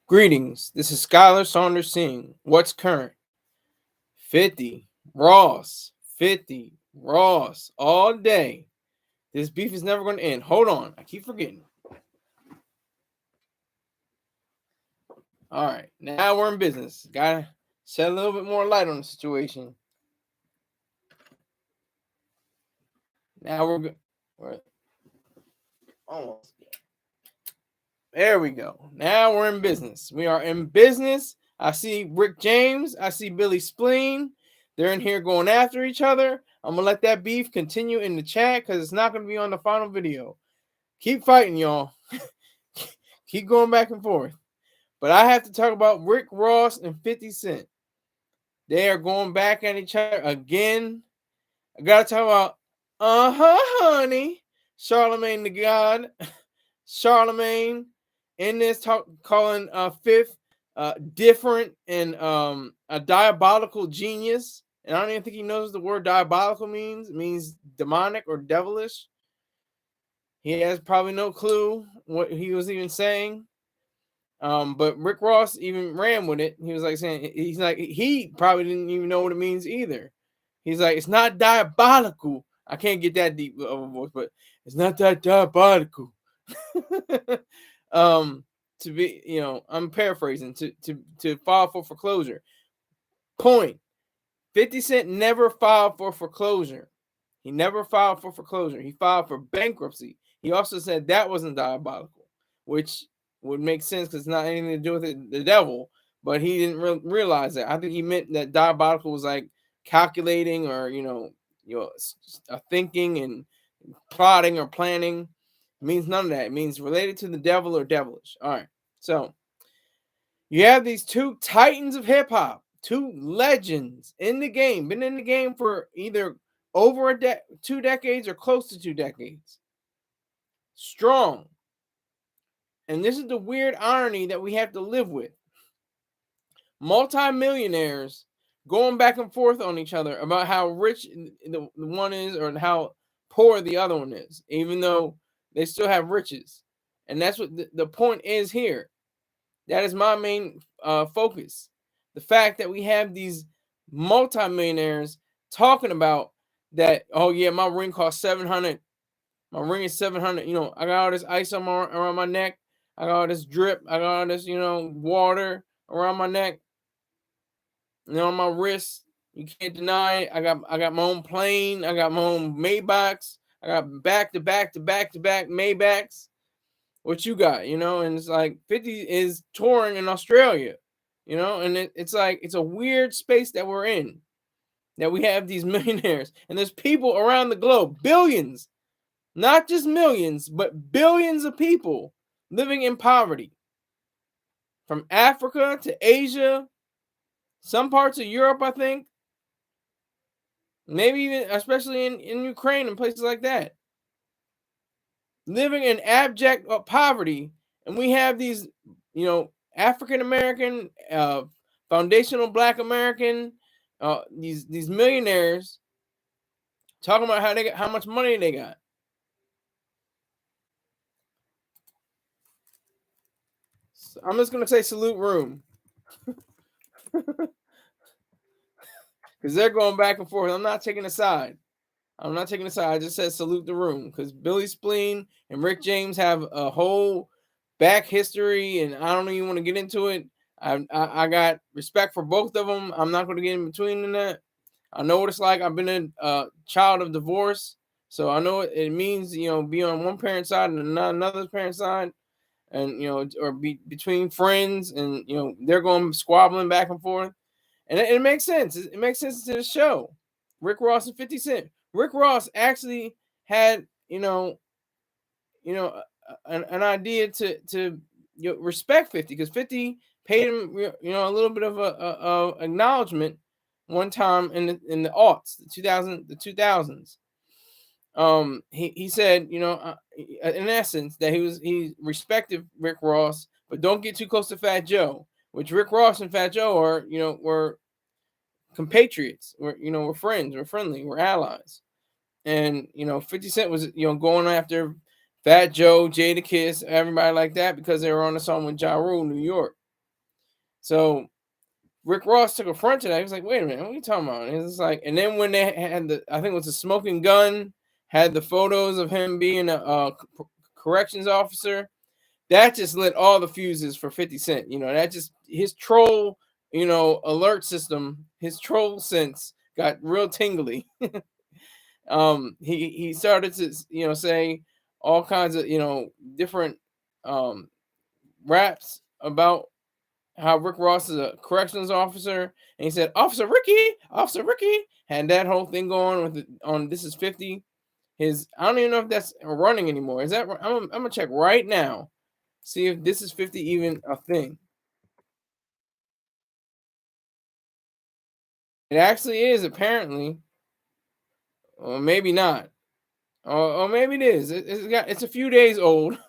Greetings. This is Skyler Saunders Singh. What's current? 50 Ross. 50 Ross all day. This beef is never going to end. Hold on. I keep forgetting. All right. Now we're in business. Gotta shed a little bit more light on the situation. Now we're good. Almost. There we go. Now we're in business. We are in business. I see Rick James. I see Billy Spleen. They're in here going after each other. I'm going to let that beef continue in the chat because it's not going to be on the final video. Keep fighting, y'all. Keep going back and forth. But I have to talk about Rick Ross and 50 Cent. They are going back at each other again. I got to talk about, honey, Charlamagne the God. Charlamagne in this talk calling Fifth different and a diabolical genius. And I don't even think he knows the word diabolical means. It means demonic or devilish. He has probably no clue what he was even saying. But Rick Ross even ran with it. He was like saying, he probably didn't even know what it means either. He's like, it's not diabolical. I can't get that deep of a voice, but it's not that diabolical. To be, I'm paraphrasing, to file for foreclosure. Point. 50 Cent never filed for foreclosure. He never filed for foreclosure. He filed for bankruptcy. He also said that wasn't diabolical, which would make sense because it's not anything to do with the devil, but he didn't realize that. I think he meant that diabolical was like calculating or, thinking and plotting or planning. It means none of that. It means related to the devil or devilish. All right. So you have these two titans of hip hop, two legends in the game, been in the game for either over 2 decades or close to 2 decades. Strong. And this is the weird irony that we have to live with. Multi-millionaires going back and forth on each other about how rich the one is or how poor the other one is, even though they still have riches. And that's what the point is here. That is my main focus. The fact that we have these multimillionaires talking about that, oh yeah, my ring costs $700. My ring is $700. I got all this ice around my neck. I got all this drip. I got all this, water around my neck. On my wrist. You can't deny it. I got my own plane. I got my own Maybachs. I got back-to-back Maybachs. What you got, and it's like 50 is touring in Australia, and it's like it's a weird space that we're in, that we have these millionaires, and there's people around the globe, billions, not just millions, but billions of people living in poverty, from Africa to Asia, some parts of Europe, I think, maybe even especially in Ukraine and places like that, living in abject poverty. And we have these, African American, foundational Black American, these millionaires talking about how much money they got. So I'm just gonna say salute room, because they're going back and forth. I'm not taking a side. I just said salute the room because Billy Spleen and Rick James have a whole back history, and I don't even want to get into it. I got respect for both of them. I'm not going to get in between in that. I know what it's like. I've been a child of divorce, so I know what it means, be on one parent's side and another parent's side, and or be between friends, and they're going squabbling back and forth, and it makes sense. It makes sense to the show. Rick Ross and 50 Cent. Rick Ross actually had, an idea to respect 50, because 50 paid him, a little bit of a acknowledgement one time in the aughts, the 2000s. He said, in essence, that he respected Rick Ross, but don't get too close to Fat Joe, which Rick Ross and Fat Joe are, were compatriots. We're friends, we're friendly, we're allies. And 50 Cent was going after Fat Joe, Jadakiss, everybody like that, because they were on a song with Ja Rule, New York. So Rick Ross took affront to that. He was like, "Wait a minute, what are you talking about?" And it's like, and then when they had I think it was a smoking gun, had the photos of him being a, corrections officer. That just lit all the fuses for 50 Cent. That just his troll, alert system, his troll sense got real tingly. He started to say all kinds of different raps about how Rick Ross is a corrections officer, and he said, Officer Ricky," had that whole thing going on This Is 50. I don't even know if that's running anymore. Is that? I'm gonna check right now, see if This Is 50 even a thing. It actually is, apparently, or maybe not, or maybe it is. It's a few days old.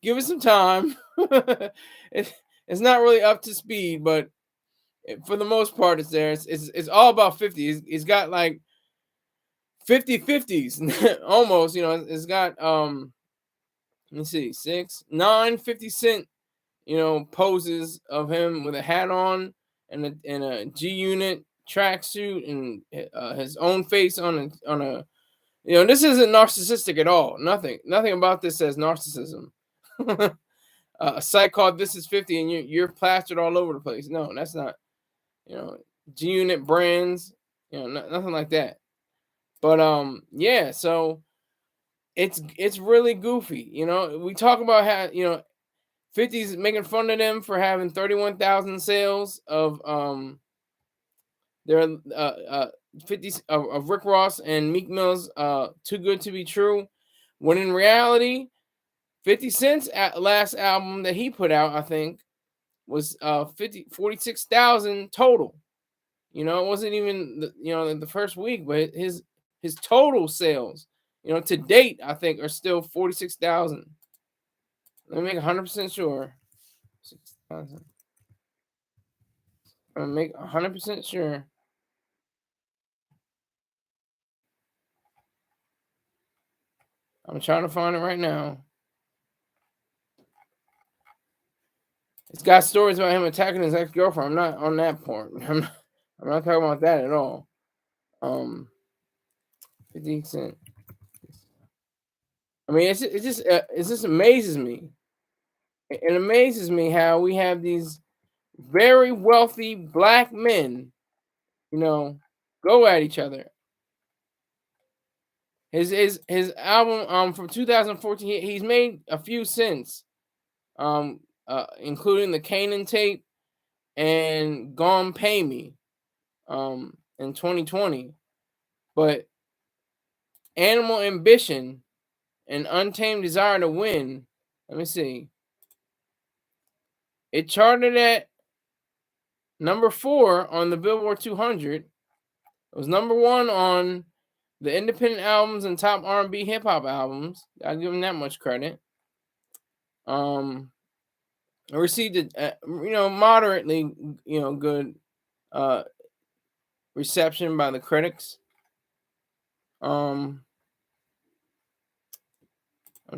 Give it some time. It's not really up to speed, but for the most part, it's there. It's all about 50. It's got like 50/50s almost. It's got let me see, 6, 9 50 Cent poses of him with a hat on and a G Unit tracksuit and his own face on a. This isn't narcissistic at all. Nothing about this says narcissism. A site called This Is 50, and you're plastered all over the place. No, that's not. G Unit brands. Nothing like that. But yeah. So it's really goofy. We talk about how 50's making fun of them for having 31,000 sales of their 50s of Rick Ross and Meek Mill's Too Good to Be True, when in reality 50 Cent's last album that he put out, I think, was 46,000 total. It wasn't even the first week, but his total sales, to date, I think, are still 46,000. Let me make 100% sure. 6,000. I'm gonna make 100% sure. I'm trying to find it right now. It's got stories about him attacking his ex-girlfriend. I'm not on that part. I'm not talking about that at all. 50 Cent. I mean, it just amazes me. It amazes me how we have these very wealthy black men, go at each other. His album from 2014, he's made a few since, including the Canaan tape and Gone Pay Me in 2020. But Animal Ambition and Untamed Desire to Win, let me see. It charted at number 4 on the Billboard 200. It was number 1 on the independent albums and top R&B hip hop albums. I give him that much credit. I received a moderately good reception by the critics. I'm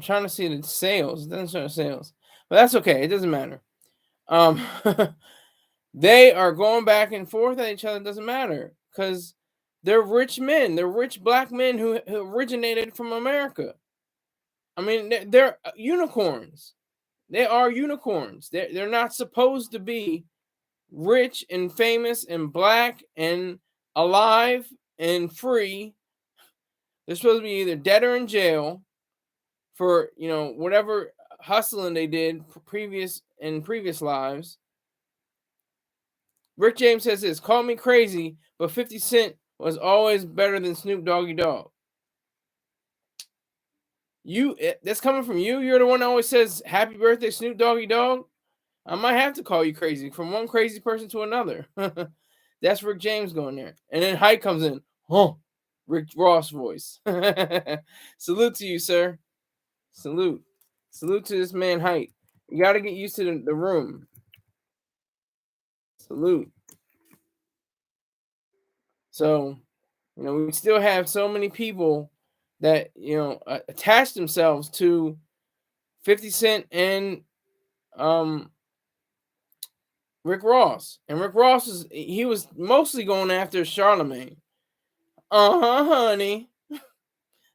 trying to see the sales. It doesn't show the sales, but that's okay. It doesn't matter. They are going back and forth at each other. It doesn't matter because they're rich men. They're rich black men who originated from America. I mean, they're unicorns. They are unicorns. They're not supposed to be rich and famous and black and alive and free. They're supposed to be either dead or in jail for whatever hustling they did previous lives. Rick James says this: "Call me crazy, but 50 Cent was always better than Snoop Doggy Dogg." That's coming from you. You're the one that always says "Happy Birthday, Snoop Doggy Dogg." I might have to call you crazy from one crazy person to another. That's Rick James going there, and then Hyde comes in. Huh? Rick Ross voice. Salute to you, sir. Salute to this man Hyde. You got to get used to the room. Salute. So, we still have so many people that attach themselves to 50 Cent and Rick Ross. And Rick Ross he was mostly going after Charlamagne. Honey.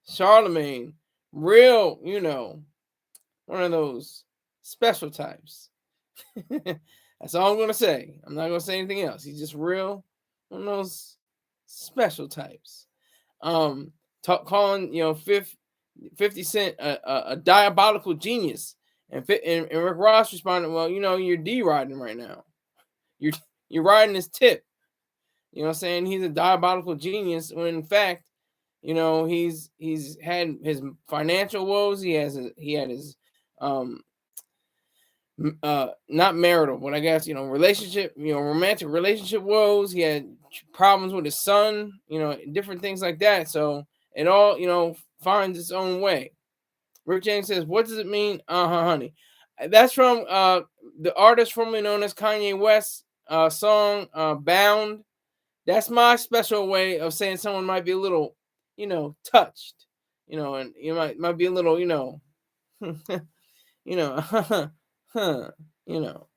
Charlamagne. Real, one of those special types. That's all I'm gonna say. I'm not gonna say anything else. He's just real, one of those special types. Calling 50 Cent a diabolical genius, and Rick Ross responded, "Well, you're D-riding right now. You're riding his tip. Saying he's a diabolical genius when in fact, he's had his financial woes. He had his not marital, but I guess relationship, romantic relationship woes. He had problems with his son, different things like that. So it all finds its own way. Rick James says, "What does it mean, honey?" That's from the artist formerly known as Kanye West song "Bound." That's my special way of saying someone might be a little, touched, and you might be a little,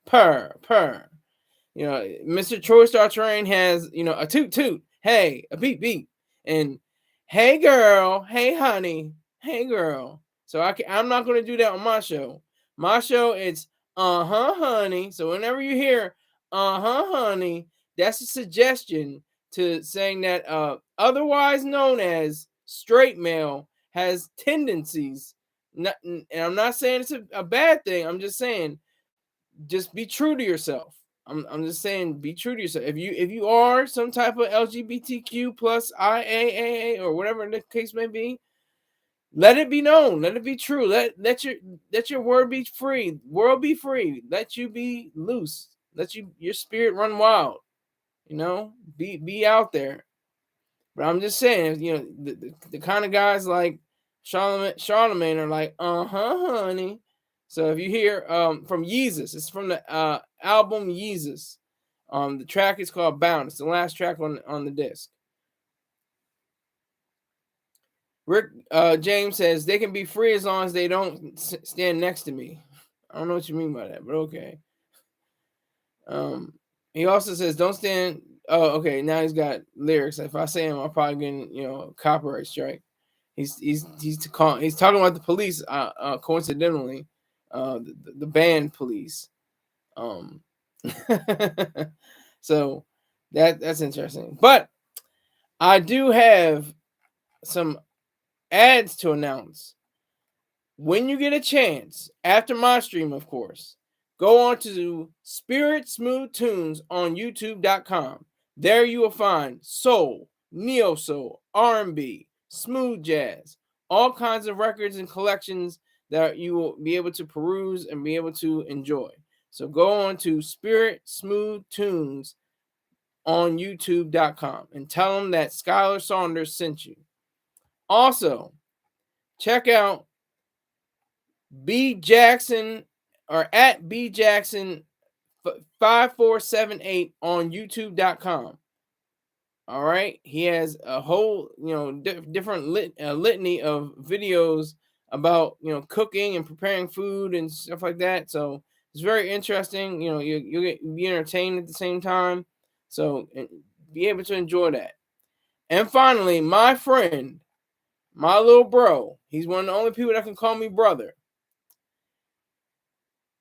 purr. Mr. Troy Star Train has, a toot toot, hey, a beep beep, and hey girl, hey honey, hey girl. So I'm not going to do that on my show. My show, it's honey. So whenever you hear honey, that's a suggestion to saying that otherwise known as straight male has tendencies. And I'm not saying it's a bad thing. I'm just saying, just be true to yourself. I'm just saying, be true to yourself. If you are some type of LGBTQ plus IAAA or whatever the case may be, let it be known. Let it be true. Let your word be free. World be free. Let you be loose. Let your spirit run wild. Be out there. But I'm just saying, the kind of guys like Charlamagne are like, honey. So if you hear from Yeezus, it's from the album Yeezus. The track is called Bound. It's the last track on the disc. Rick James says they can be free as long as they don't stand next to me. I don't know what you mean by that, but okay. He also says don't stand. Oh, okay. Now he's got lyrics. If I say him, I'll probably get a copyright strike. He's talking about the police. Coincidentally, the band Police. So that's interesting. But I do have some ads to announce. When you get a chance, after my stream, of course, go on to Spirit Smooth Tunes on YouTube.com. There you will find soul, neo soul, R&B, smooth jazz, all kinds of records and collections that you will be able to peruse and be able to enjoy. So go on to Spirit Smooth Tunes on YouTube.com and tell them that Skyler Saunders sent you. Also, check out B Jackson or at B Jackson 5478 on YouTube.com. All right, he has a whole different litany of videos about cooking and preparing food and stuff like that. So it's very interesting. You'll be entertained at the same time. So be able to enjoy that. And finally, my friend, my little bro, he's one of the only people that can call me brother.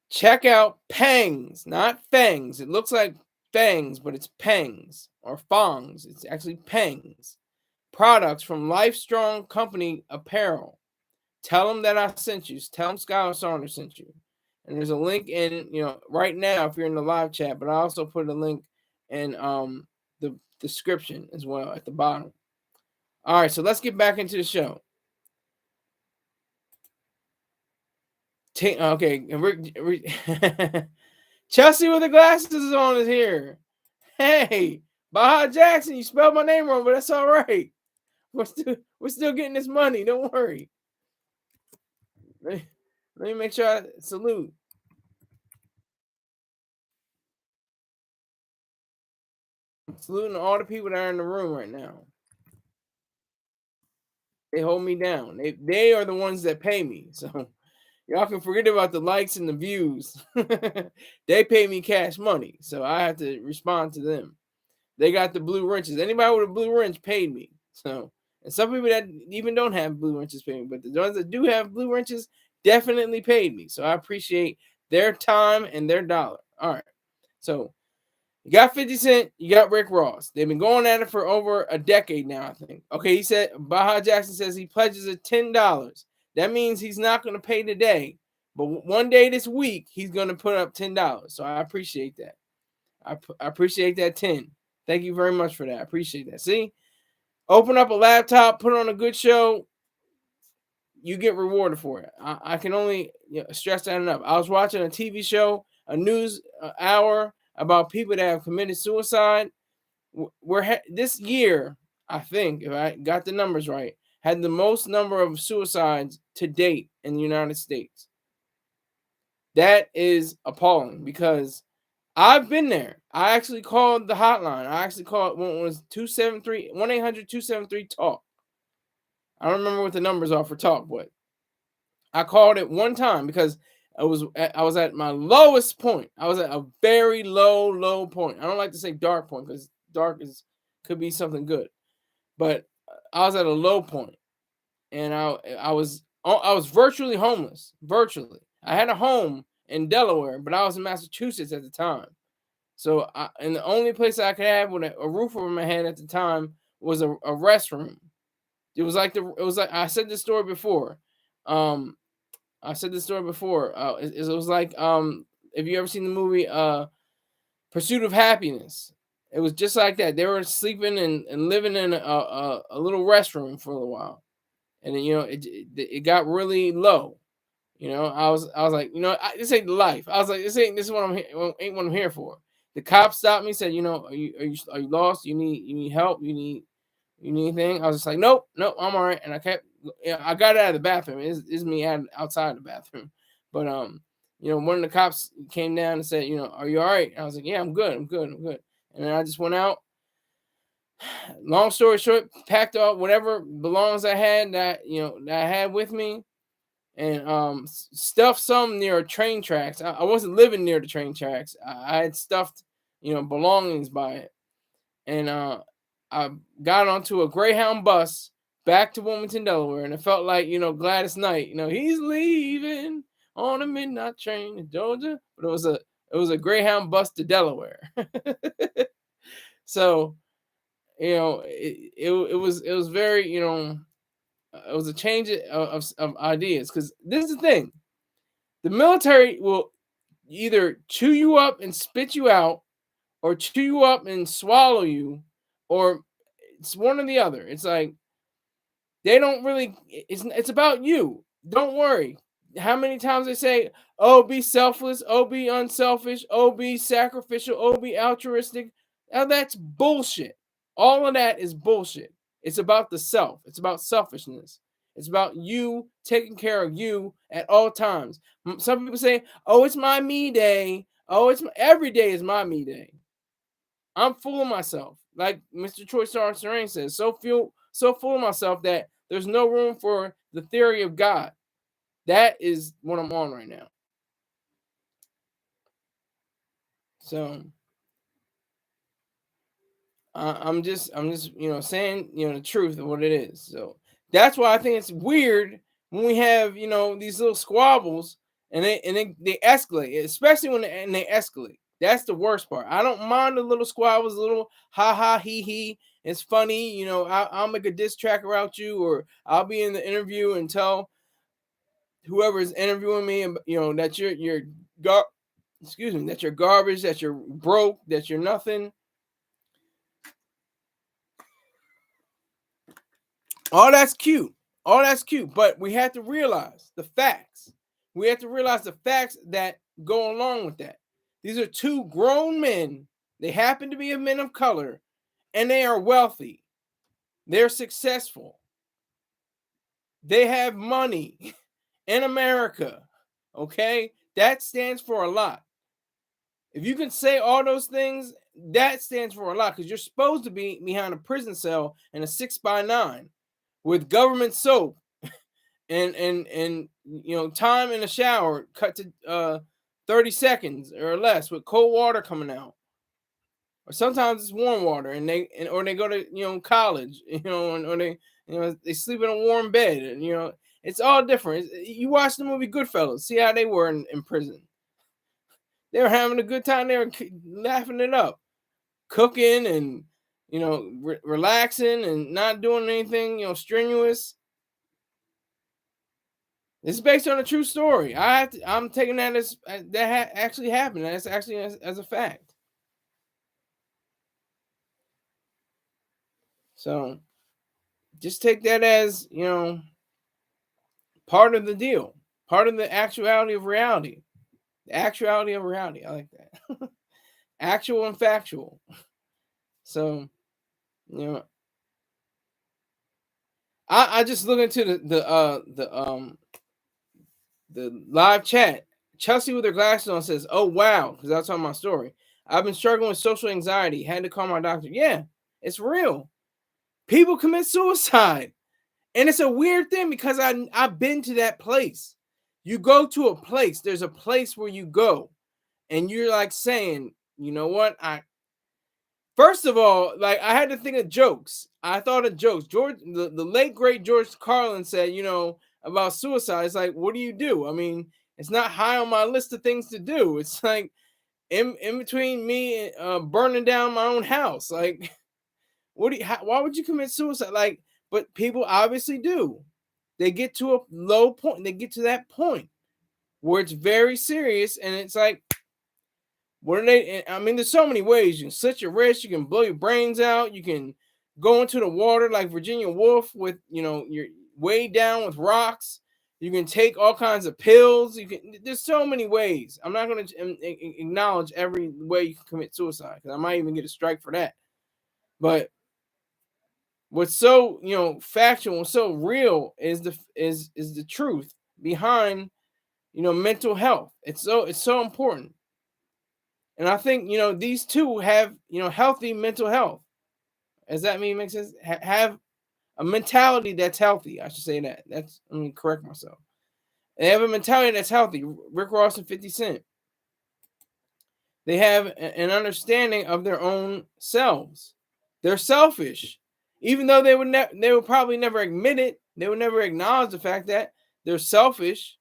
Check out PHANG'S, not FANG'S. It looks like FANG'S, but it's PHANG'S or FANG'S. It's actually PHANG'S. Products from Lifestrong Company Apparel. Tell them that I sent you. Tell them Skyler Saunders sent you. And there's a link in, right now if you're in the live chat, but I also put a link in the description as well at the bottom. All right, so let's get back into the show. Okay, Chelsea with the glasses on is here. Hey, Baha Jackson, you spelled my name wrong, but that's all right. We're still getting this money. Don't worry. Let me make sure I salute. I'm saluting all the people that are in the room right now. They hold me down. They are the ones that pay me. So, Y'all can forget about the likes and the views. They pay me cash money, so I have to respond to them. They got the blue wrenches. Anybody with a blue wrench paid me. So, and some people that even don't have blue wrenches pay me, but the ones that do have blue wrenches definitely paid me. So I appreciate their time and their dollar. All right. So you got 50 Cent, you got Rick Ross. They've been going at it for over a decade now, I think. Okay, he said, Baja Jackson says he pledges it $10. That means he's not going to pay today, but one day this week, he's going to put up $10. So I appreciate that. I appreciate that 10. Thank you very much for that. I appreciate that. See, open up a laptop, put on a good show, you get rewarded for it. I can only stress that enough. I was watching a TV show, a news hour about people that have committed suicide. This year, I think, if I got the numbers right, had the most number of suicides to date in the United States. That is appalling because I've been there. I actually called the hotline. I actually called when it was 273 1-800-273-TALK. I don't remember what the numbers are for talk, but I called it one time because I was at my lowest point. I was at a very low point. I don't like to say dark point because dark could be something good, but I was at a low point, and I was virtually homeless. Virtually, I had a home in Delaware, but I was in Massachusetts at the time. So, and the only place I could have with a roof over my head at the time was a restroom. It was like I said this story before. I said this story before. It was like if you ever seen the movie Pursuit of Happiness, it was just like that. They were sleeping and living in a little restroom for a little while, and then, it got really low. I was like, this ain't life. I was like, this ain't what I'm here for. The cop stopped me, said, are you lost? You need help? You need anything? I was just like, nope, I'm all right. And I got out of the bathroom. It's me outside the bathroom. But one of the cops came down and said, are you all right? And I was like, yeah, I'm good. And then I just went out. Long story short, packed up whatever belongings I had that I had with me, and stuffed some near train tracks. I wasn't living near the train tracks. I had stuffed belongings by it, and I got onto a Greyhound bus back to Wilmington, Delaware, and it felt like Gladys Knight. He's leaving on a midnight train in Georgia, but it was a Greyhound bus to Delaware. So it was very it was a change of ideas, because this is the thing: the military will either chew you up and spit you out, or chew you up and swallow you, or it's one or the other. It's like they don't really. It's about you. Don't worry. How many times they say, "Oh, be selfless. Oh, be unselfish. Oh, be sacrificial. Oh, be altruistic." Now that's bullshit. All of that is bullshit. It's about the self. It's about selfishness. It's about you taking care of you at all times. Some people say, "Oh, it's my me day. Oh, every day is my me day." I'm full of myself, like Mr. Troy Serrain says. So full of myself that there's no room for the theory of God. That is what I'm on right now. So I'm just saying the truth of what it is. So that's why I think it's weird when we have these little squabbles, and they escalate, especially when they escalate. That's the worst part. I don't mind the little squabbles, little ha ha he he. It's funny, I'll make a diss track about you, or I'll be in the interview and tell whoever is interviewing me, that you're that you're garbage, that you're broke, that you're nothing. All that's cute. But we have to realize the facts. We have to realize the facts that go along with that. These are two grown men. They happen to be men of color, and they are wealthy. They're successful. They have money in America. Okay? That stands for a lot. If you can say all those things, that stands for a lot, because you're supposed to be behind a prison cell in a 6x9 with government soap and time in the shower cut to 30 seconds or less with cold water coming out. Or sometimes it's warm water, or they go to college, or they sleep in a warm bed, and it's all different. You watch the movie Goodfellas, see how they were in prison. They were having a good time. They were laughing it up, cooking and relaxing and not doing anything strenuous. It's based on a true story. I'm taking that as actually happened. That's actually as a fact. So just take that as part of the deal, part of the actuality of reality. The actuality of reality. I like that. Actual and factual. So I just look into the live chat. Chelsea with her glasses on says, "Oh wow," because that's on my story. I've been struggling with social anxiety. Had to call my doctor. Yeah, it's real. People commit suicide, and it's a weird thing because I've been to that place. You go to a place. There's a place where you go, and you're like saying, "You know what? First of all, like I had to think of jokes. I thought of jokes. The late great George Carlin said, about suicide. It's like, what do you do? I mean, it's not high on my list of things to do. It's like in between me and burning down my own house. Like, why would you commit suicide? Like, but people obviously do. They get to a low point. They get to that point where it's very serious, and it's like, what are they? I mean, there's so many ways. You can slit your wrist. You can blow your brains out. You can go into the water like Virginia Woolf with, you're weighed down with rocks. You can take all kinds of pills. There's so many ways. I'm not going to acknowledge every way you can commit suicide because I might even get a strike for that. But what's so, factual and so real is the truth behind, mental health. It's so important. And I think, these two have, healthy mental health. Does that mean makes sense? Have a mentality that's healthy. I should say that. Let me correct myself. They have a mentality that's healthy. Rick Ross and 50 Cent. They have an understanding of their own selves. They're selfish. Even though they would probably never admit it. They would never acknowledge the fact that they're selfish.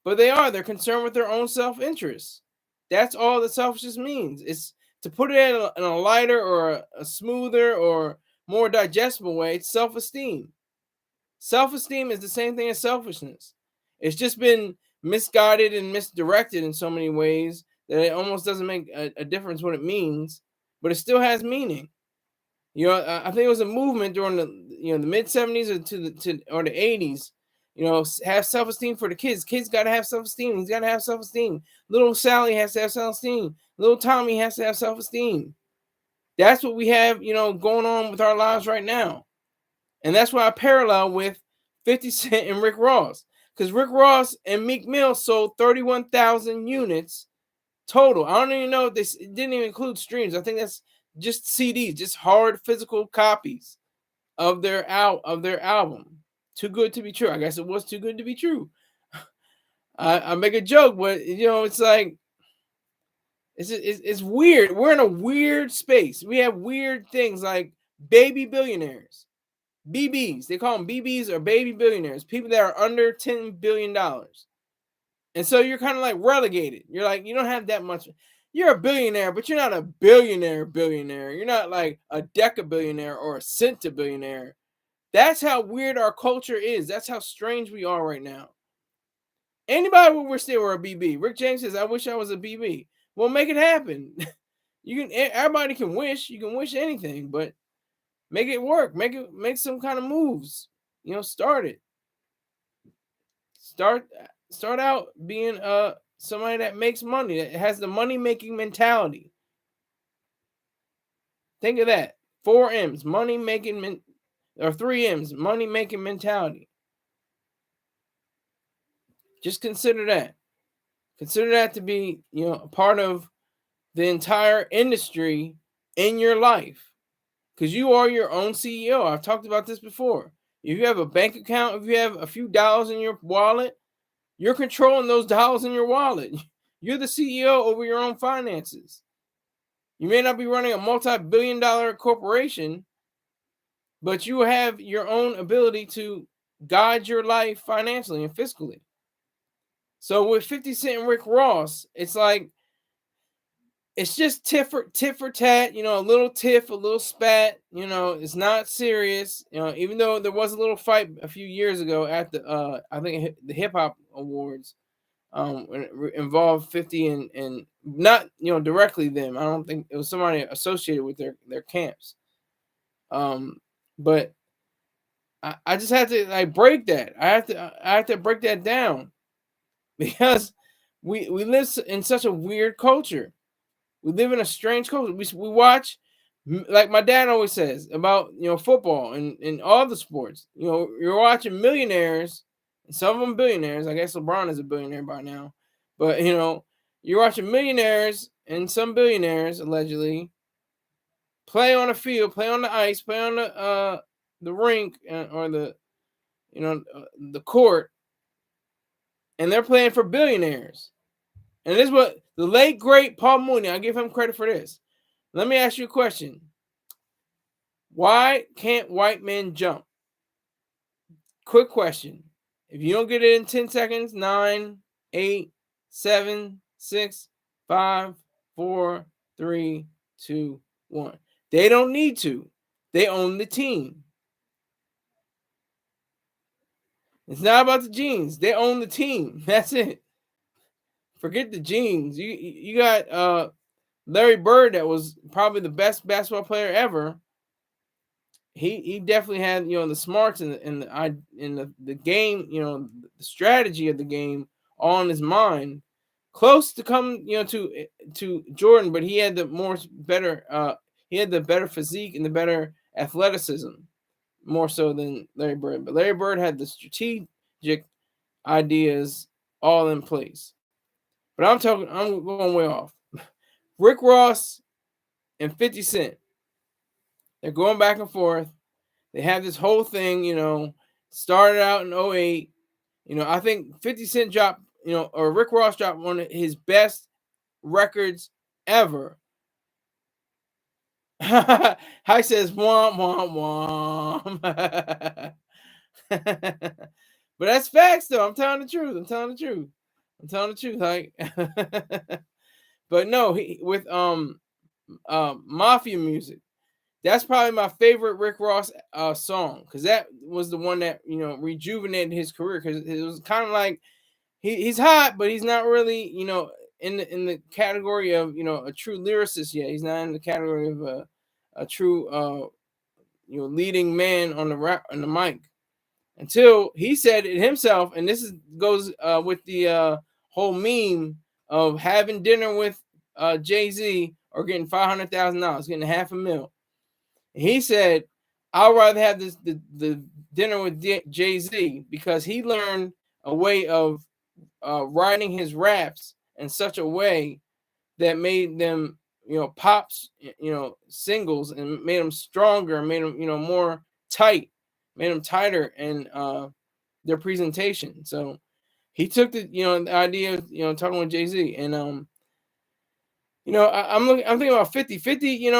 But they are. They're concerned with their own self-interest. That's all that selfishness means. It's to put it in a lighter or a smoother or more digestible way. It's self-esteem. Self-esteem is the same thing as selfishness. It's just been misguided and misdirected in so many ways that it almost doesn't make a difference what it means, but it still has meaning. I think it was a movement during the mid 70s or the 80s. Have self-esteem for the kids. Kids got to have self-esteem. He's got to have self-esteem. Little Sally has to have self-esteem. Little Tommy has to have self-esteem. That's what we have, going on with our lives right now. And that's why I parallel with 50 Cent and Rick Ross. Because Rick Ross and Meek Mill sold 31,000 units total. I don't even know if this didn't even include streams. I think that's just CDs, just hard physical copies of their album. Too good to be true. I guess it was too good to be true. I make a joke, but it's like it's weird. We're in a weird space. We have weird things like baby billionaires, BBs. They call them BBs or baby billionaires. People that are under $10 billion. And so you're kind of like relegated. You're like, you don't have that much. You're a billionaire, but you're not a billionaire. You're not like a decabillionaire or a centabillionaire. That's how weird our culture is. That's how strange we are right now. Anybody would wish they were a BB. Rick James says, I wish I was a BB. Well, make it happen. Everybody can wish. You can wish anything, but make it work. Make some kind of moves. Start it. Start out being somebody that makes money, that has the money-making mentality. Think of that. 4 M's, money-making or 3 M's, money-making mentality. Just consider that. Consider that to be, a part of the entire industry in your life. Because you are your own CEO. I've talked about this before. If you have a bank account, if you have a few dollars in your wallet, You're controlling those dollars in your wallet. You're the CEO over your own finances. You may not be running a multi-billion-dollar corporation, but you have your own ability to guide your life financially and fiscally. So with 50 Cent and Rick Ross, it's like, it's just tit for tat, a little tiff, a little spat, it's not serious, even though there was a little fight a few years ago at the, I think the hip hop awards, when it involved 50 and not, directly them. I don't think it was somebody associated with their camps. But I just have to like break that. I have to break that down because we live in such a weird culture. We live in a strange culture. We watch, like my dad always says about football and all the sports. You're watching millionaires, and some of them billionaires. I guess LeBron is a billionaire by now, but you're watching millionaires and some billionaires allegedly play on a field, play on the ice, play on the rink or the the court, and they're playing for billionaires. And this is what the late great Paul Mooney, I give him credit for this. Let me ask you a question. Why can't white men jump? Quick question. If you don't get it in 10 seconds, 9, 8, 7, 6, 5, 4, 3, 2, 1. They don't need to. They own the team. It's not about the genes. They own the team. That's it. Forget the genes. You got Larry Bird, that was probably the best basketball player ever. He definitely had the smarts and the game, the strategy of the game all in his mind, close to come to Jordan, but he had the better physique and the better athleticism, more so than Larry Bird. But Larry Bird had the strategic ideas all in place. But I'm going way off. Rick Ross and 50 Cent, they're going back and forth. They have this whole thing, started out in 08. I think 50 Cent dropped, or Rick Ross dropped one of his best records ever. Hi says, womp, womp, womp. But that's facts, though. I'm telling the truth. Like, but no, with Mafia music, that's probably my favorite Rick Ross song, because that was the one that rejuvenated his career, because it was kind of like he's hot, but he's not really in the category of a true lyricist yet. He's not in the category of a true leading man on the mic, until he said it himself. And this goes with the whole meme of having dinner with Jay-Z or getting $500,000, getting $500,000. He said, I'd rather have the dinner with Jay-Z, because he learned a way of writing his raps in such a way that made them, pops, singles, and made them stronger, made them, more tight, made them tighter in their presentation. So he took the idea of talking with Jay-Z, and I'm thinking about 50. 50,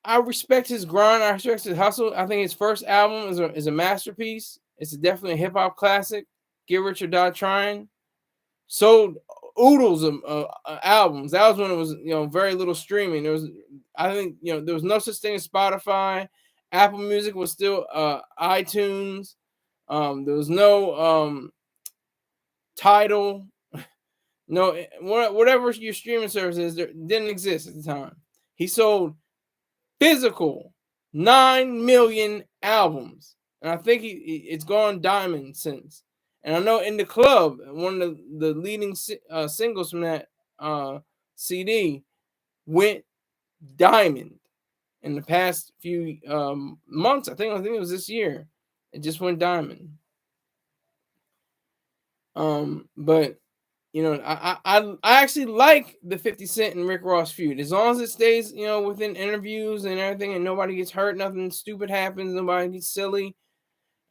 I respect his grind. I respect his hustle. I think his first album is a masterpiece. It's definitely a hip hop classic. Get Rich or Die Trying. Sold oodles of albums. That was when it was very little streaming. There was no such thing as Spotify. Apple Music was still iTunes. There was no Tidal. No, whatever your streaming service is, there didn't exist at the time. He sold physical 9 million albums, and I think it's gone diamond since. And I know In the Club, one of the leading singles from that CD, went diamond in the past few months. I think it was this year. It just went diamond. But I actually like the 50 Cent and Rick Ross feud, as long as it stays, within interviews and everything, and nobody gets hurt, nothing stupid happens, nobody gets silly.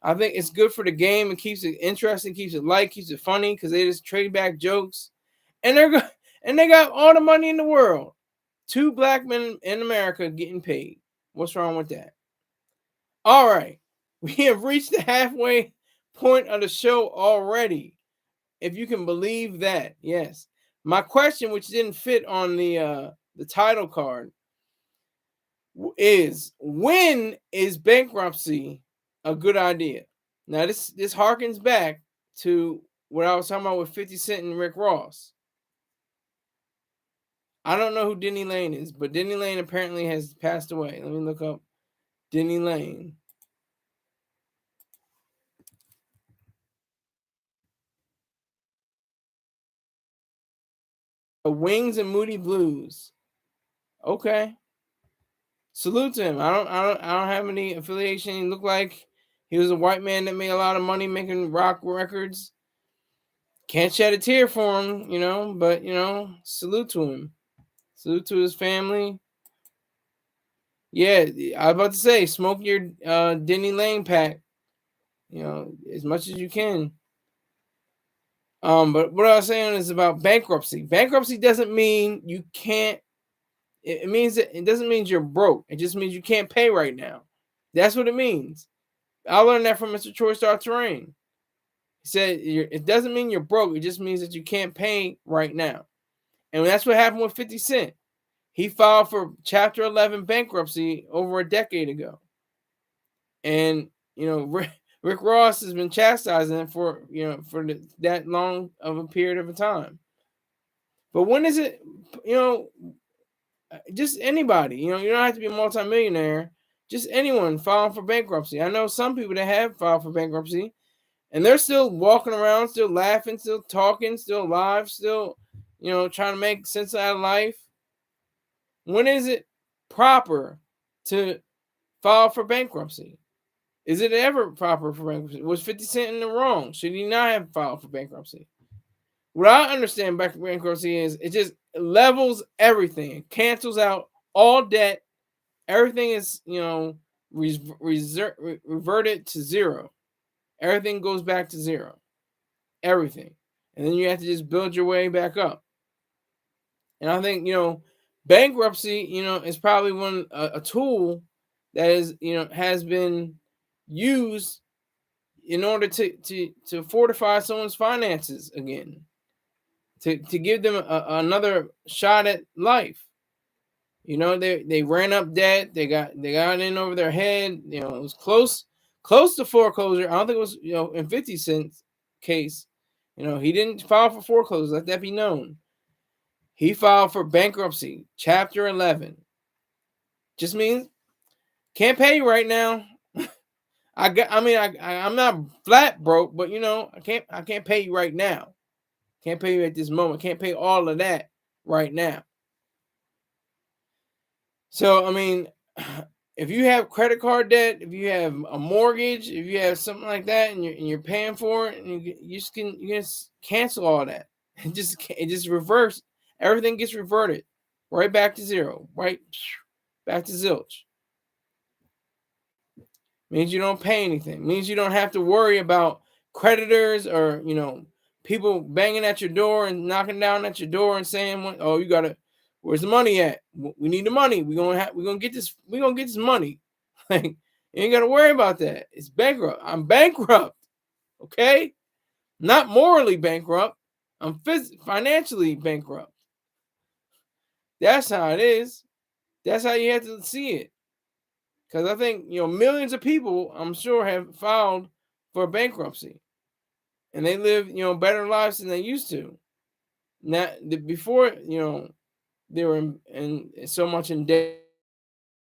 I think it's good for the game. It keeps it interesting, keeps it light, keeps it funny because they just trade back jokes, and they got all the money in the world. 2 black men in America getting paid. What's wrong with that? All right, we have reached the halfway point of the show already. If you can believe that, yes. My question, which didn't fit on the title card, is when is bankruptcy a good idea? Now this harkens back to what I was talking about with 50 Cent and Rick Ross. I don't know who Denny Lane is, but Denny Lane apparently has passed away. Let me look up Denny Lane. Wings and Moody Blues. Okay. Salute to him. I don't have any affiliation. He looked like he was a white man that made a lot of money making rock records. Can't shed a tear for him, but salute to him. Salute to his family. Yeah, I was about to say, smoke your Denny Lane pack, as much as you can. But what I was saying is about bankruptcy. Bankruptcy doesn't mean you can't. It means that it doesn't mean you're broke. It just means you can't pay right now. That's what it means. I learned that from Mr. Troy Star Terrain. He said it doesn't mean you're broke. It just means that you can't pay right now. And that's what happened with 50 Cent. He filed for Chapter 11 bankruptcy over a decade ago. And, Rick Ross has been chastising him for that long of a period of a time. But when is it, just anybody, you don't have to be a multimillionaire, just anyone filing for bankruptcy. I know some people that have filed for bankruptcy and they're still walking around, still laughing, still talking, still alive, still, trying to make sense out of life. When is it proper to file for bankruptcy? Is it ever proper for bankruptcy? Was 50 Cent in the wrong? Should he not have filed for bankruptcy? What I understand bankruptcy is it just levels everything. It cancels out all debt. Everything is, reverted to zero. Everything goes back to zero. Everything. And then you have to just build your way back up. And I think, bankruptcy, is probably a tool that is, has been used in order to fortify someone's finances again, to give them another shot at life. They ran up debt, they got in over their head. It was close to foreclosure. I don't think it was, in 50 Cent's case, he didn't file for foreclosure. Let that be known. He filed for bankruptcy, Chapter 11. Just means can't pay you right now. I'm not flat broke, but I can't pay you right now. Can't pay you at this moment. Can't pay all of that right now. So if you have credit card debt, if you have a mortgage, if you have something like that, and you're paying for it, and you can just cancel all that. It just reverse. Everything gets reverted right back to zero. Right back to zilch. Means you don't pay anything. Means you don't have to worry about creditors or people banging at your door and knocking down at your door and saying, "Oh, you gotta, where's the money at? We need the money. We're gonna get this. We're gonna get this money." Like you ain't gotta worry about that. It's bankrupt. I'm bankrupt. Okay, not morally bankrupt. I'm financially bankrupt. That's how it is. That's how you have to see it. Because I think, millions of people, I'm sure, have filed for bankruptcy. And they live, better lives than they used to. Now, before, they were in so much in debt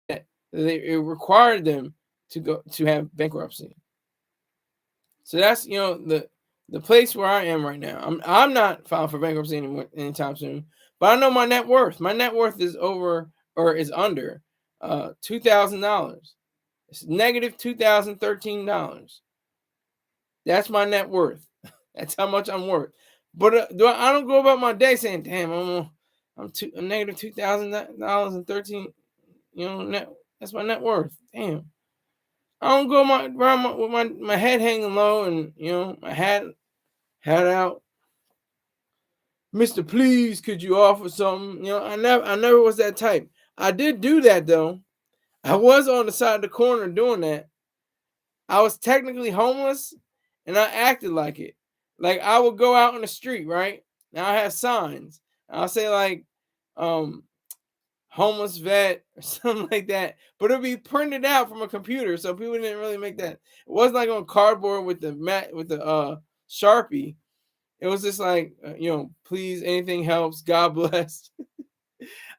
that it required them to have bankruptcy. So that's, the place where I am right now. I'm not filing for bankruptcy anymore anytime soon. But I know my net worth. My net worth is over or is under $2,000. It's negative $2,013. That's my net worth. That's how much I'm worth. But I don't go about my day saying, "Damn, I'm negative $2,000 and 13." Net. That's my net worth. Damn. I don't go around with my head hanging low and my hat out. Mr. Please, could you offer something? I never was that type. I did do that though. I was on the side of the corner doing that. I was technically homeless and I acted like it. Like I would go out on the street, right? Now I have signs. I'll say like homeless vet or something like that. But it'll be printed out from a computer. So people didn't really make that. It wasn't like on cardboard with the Sharpie. It was just like, please, anything helps. God bless.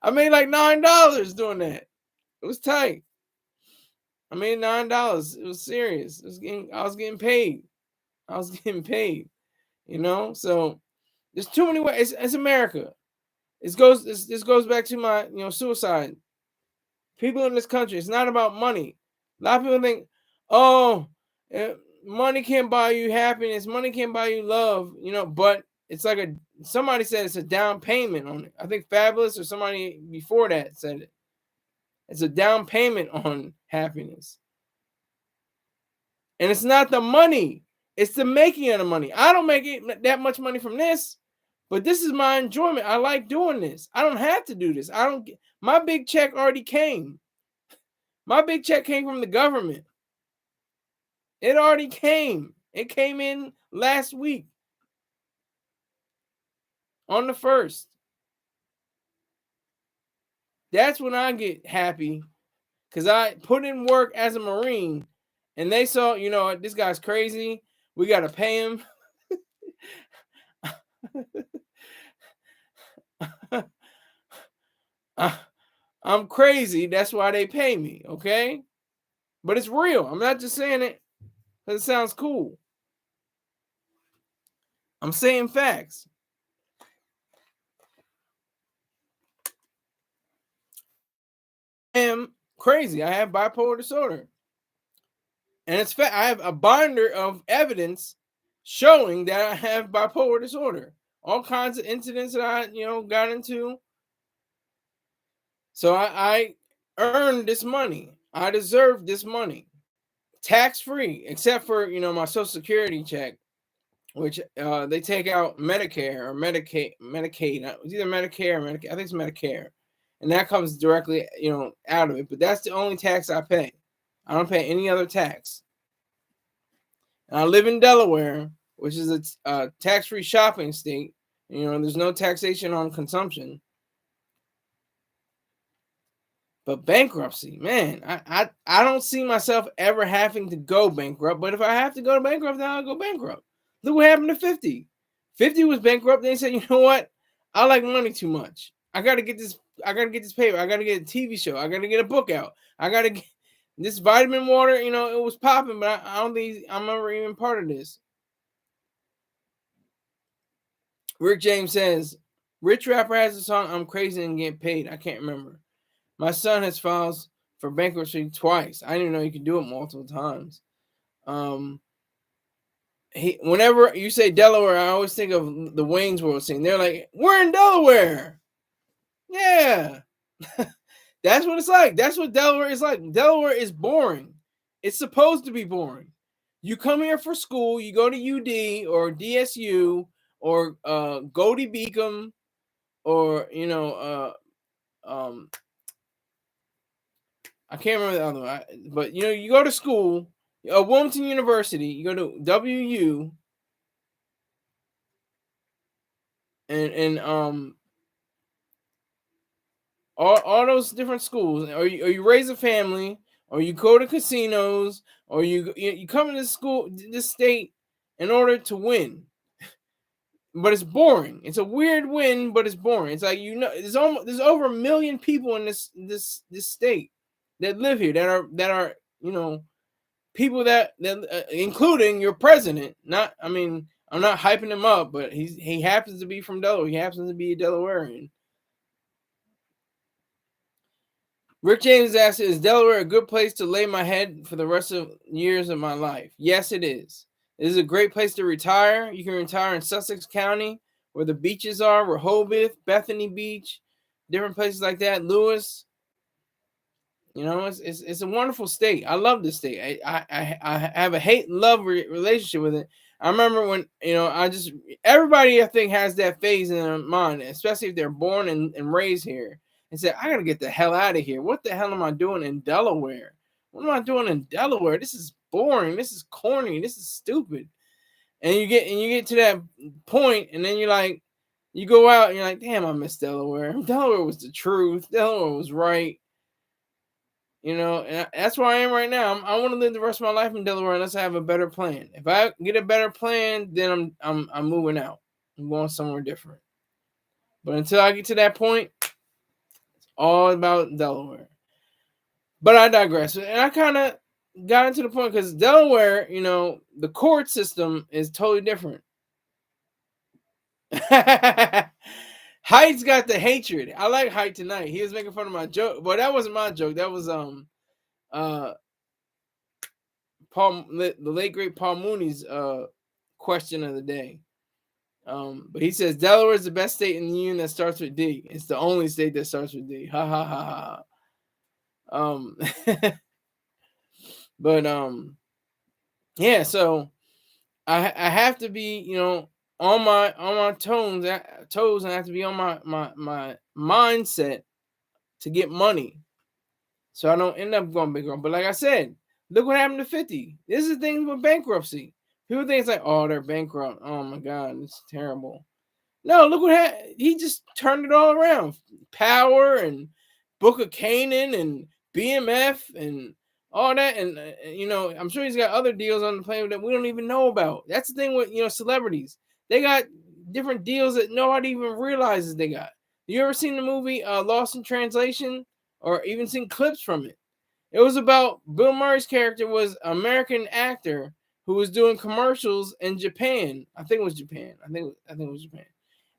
I made like $9 doing that. It was tight. I made $9. It was serious. I was getting paid. I was getting paid. So there's too many ways. It's America. This goes back to my suicide. People in this country. It's not about money. A lot of people think, oh, money can't buy you happiness. Money can't buy you love. But it's like somebody said it's a down payment on it. I think Fabulous or somebody before that said it. It's a down payment on happiness. And it's not the money. It's the making of the money. I don't make that much money from this, but this is my enjoyment. I like doing this. I don't have to do this. My big check already came. My big check came from the government. It already came. It came in last week on the 1st. That's when I get happy because I put in work as a Marine and they saw, this guy's crazy. We got to pay him. I'm crazy. That's why they pay me. Okay. But it's real. I'm not just saying it because it sounds cool. I'm saying facts. I am crazy. I have bipolar disorder. And it's fact. I have a binder of evidence showing that I have bipolar disorder. All kinds of incidents that I, got into. So I earned this money. I deserve this money. Tax free, except for, my Social Security check, which they take out Medicare or Medicaid. It's either Medicare or Medicaid. I think it's Medicare. And that comes directly, out of it. But that's the only tax I pay. I don't pay any other tax. And I live in Delaware, which is a tax-free shopping state. There's no taxation on consumption. But bankruptcy, man, I don't see myself ever having to go bankrupt. But if I have to go to bankrupt, then I'll go bankrupt. Look what happened to 50. 50 was bankrupt. They said, you know what? I like money too much. I gotta get this paper. I gotta get a TV show. I gotta get a book out. I gotta get this vitamin water. It was popping, but I don't think I'm ever even part of this. Rick James says, Rich Rapper has a song, I'm Crazy and Get Paid. I can't remember. My son has filed for bankruptcy twice. I didn't even know you could do it multiple times. Whenever you say Delaware, I always think of the Wayne's World scene. They're like, we're in Delaware. Yeah. That's what it's like. That's what Delaware is like. Delaware is boring. It's supposed to be boring. You come here for school, you go to UD or DSU or Goldie Beacom or I can't remember the other one, but you go to school, Wilmington University, you go to WU, and all those different schools, or you raise a family, or you go to casinos, or you come to this state in order to win. But it's boring. It's a weird win, but it's boring. It's like there's over 1 million people in this state that live here that are people that including your president. I'm not hyping him up, but he happens to be from Delaware. He happens to be a Delawarean. Rick James asks, is Delaware a good place to lay my head for the rest of years of my life? Yes, it is. It is a great place to retire. You can retire in Sussex County, where the beaches are, Rehoboth, Bethany Beach, different places like that, Lewis. You know, it's a wonderful state. I love this state. I have a hate love relationship with it. I remember when, you know, everybody I think has that phase in their mind, especially if they're born and raised here, and say, I gotta get the hell out of here. What the hell am I doing in Delaware? What am I doing in Delaware? This is boring. This is corny. This is stupid. And you get to that point, and then you're like, you go out and you're like, damn, I miss Delaware. Delaware was the truth. Delaware was right. You know, and that's where I am right now. I want to live the rest of my life in Delaware unless I have a better plan. If I get a better plan, then I'm moving out. I'm going somewhere different. But until I get to that point, it's all about Delaware. But I digress. And I kind of got into the point because Delaware, you know, the court system is totally different. Height's got the hatred. I like Height tonight. He was making fun of my joke. But that wasn't my joke. That was the late great Paul Mooney's question of the day. But he says Delaware is the best state in the union that starts with D. It's the only state that starts with D. Ha ha ha ha. But yeah, so I have to be, you know, on my toes, and I have to be on my mindset to get money, so I don't end up going bankrupt. But like I said, look what happened to 50. This is the thing with bankruptcy. People think it's like, oh, they're bankrupt. Oh my God, it's terrible. No, look what happened. He just turned it all around. Power and Book of Canaan and BMF and all that. And, you know, I'm sure he's got other deals on the plane that we don't even know about. That's the thing with, you know, celebrities. They got different deals that nobody even realizes they got. You ever seen the movie Lost in Translation, or even seen clips from it? It was about Bill Murray's character was an American actor who was doing commercials in Japan. I think it was Japan. I think it was Japan.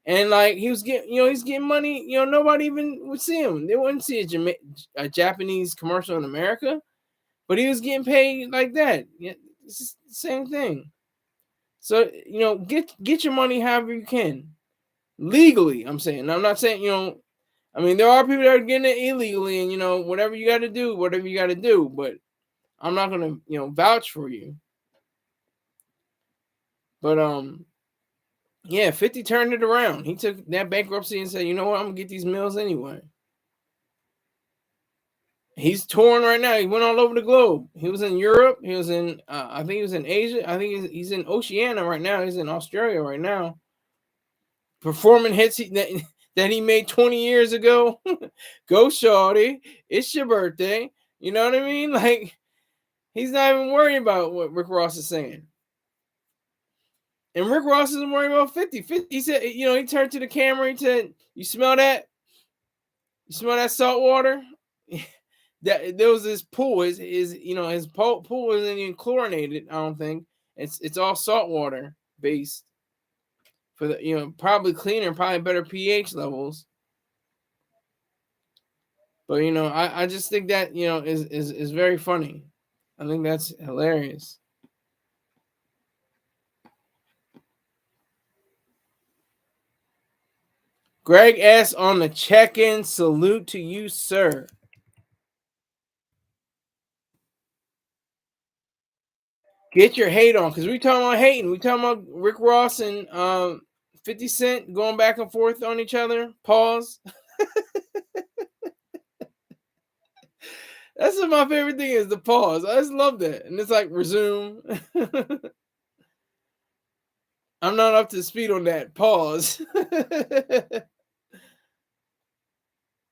And like he was getting, you know, he's getting money. You know, nobody even would see him. They wouldn't see a Japanese commercial in America, but he was getting paid like that. Yeah, it's just the same thing. So, you know, get your money however you can, legally. I'm saying. I'm not saying, you know. I mean, there are people that are getting it illegally, and you know, whatever you got to do. But I'm not gonna, you know, vouch for you. But yeah, 50 turned it around. He took that bankruptcy and said, you know what, I'm gonna get these mills anyway. He's touring right now. He went all over the globe. He was in Europe. He was in, I think he was in Asia. I think he's in Oceania right now. He's in Australia right now, performing hits that he made 20 years ago. Go shorty, it's your birthday. You know what I mean? Like, he's not even worried about what Rick Ross is saying. And Rick Ross isn't worried about 50. 50, he said, you know, he turned to the camera. He said, you smell that? You smell that salt water? That there was this pool. His you know, his pool isn't even chlorinated, I don't think. It's all salt water based. For the, you know, probably cleaner, probably better pH levels. But you know, I just think that, you know, is very funny. I think that's hilarious. Greg S on the check-in. Salute to you, sir. Get your hate on, because we talking about hating. We talking about Rick Ross and 50 Cent going back and forth on each other. Pause. That's what my favorite thing is, the pause. I just love that. And it's like, resume. I'm not up to speed on that. Pause.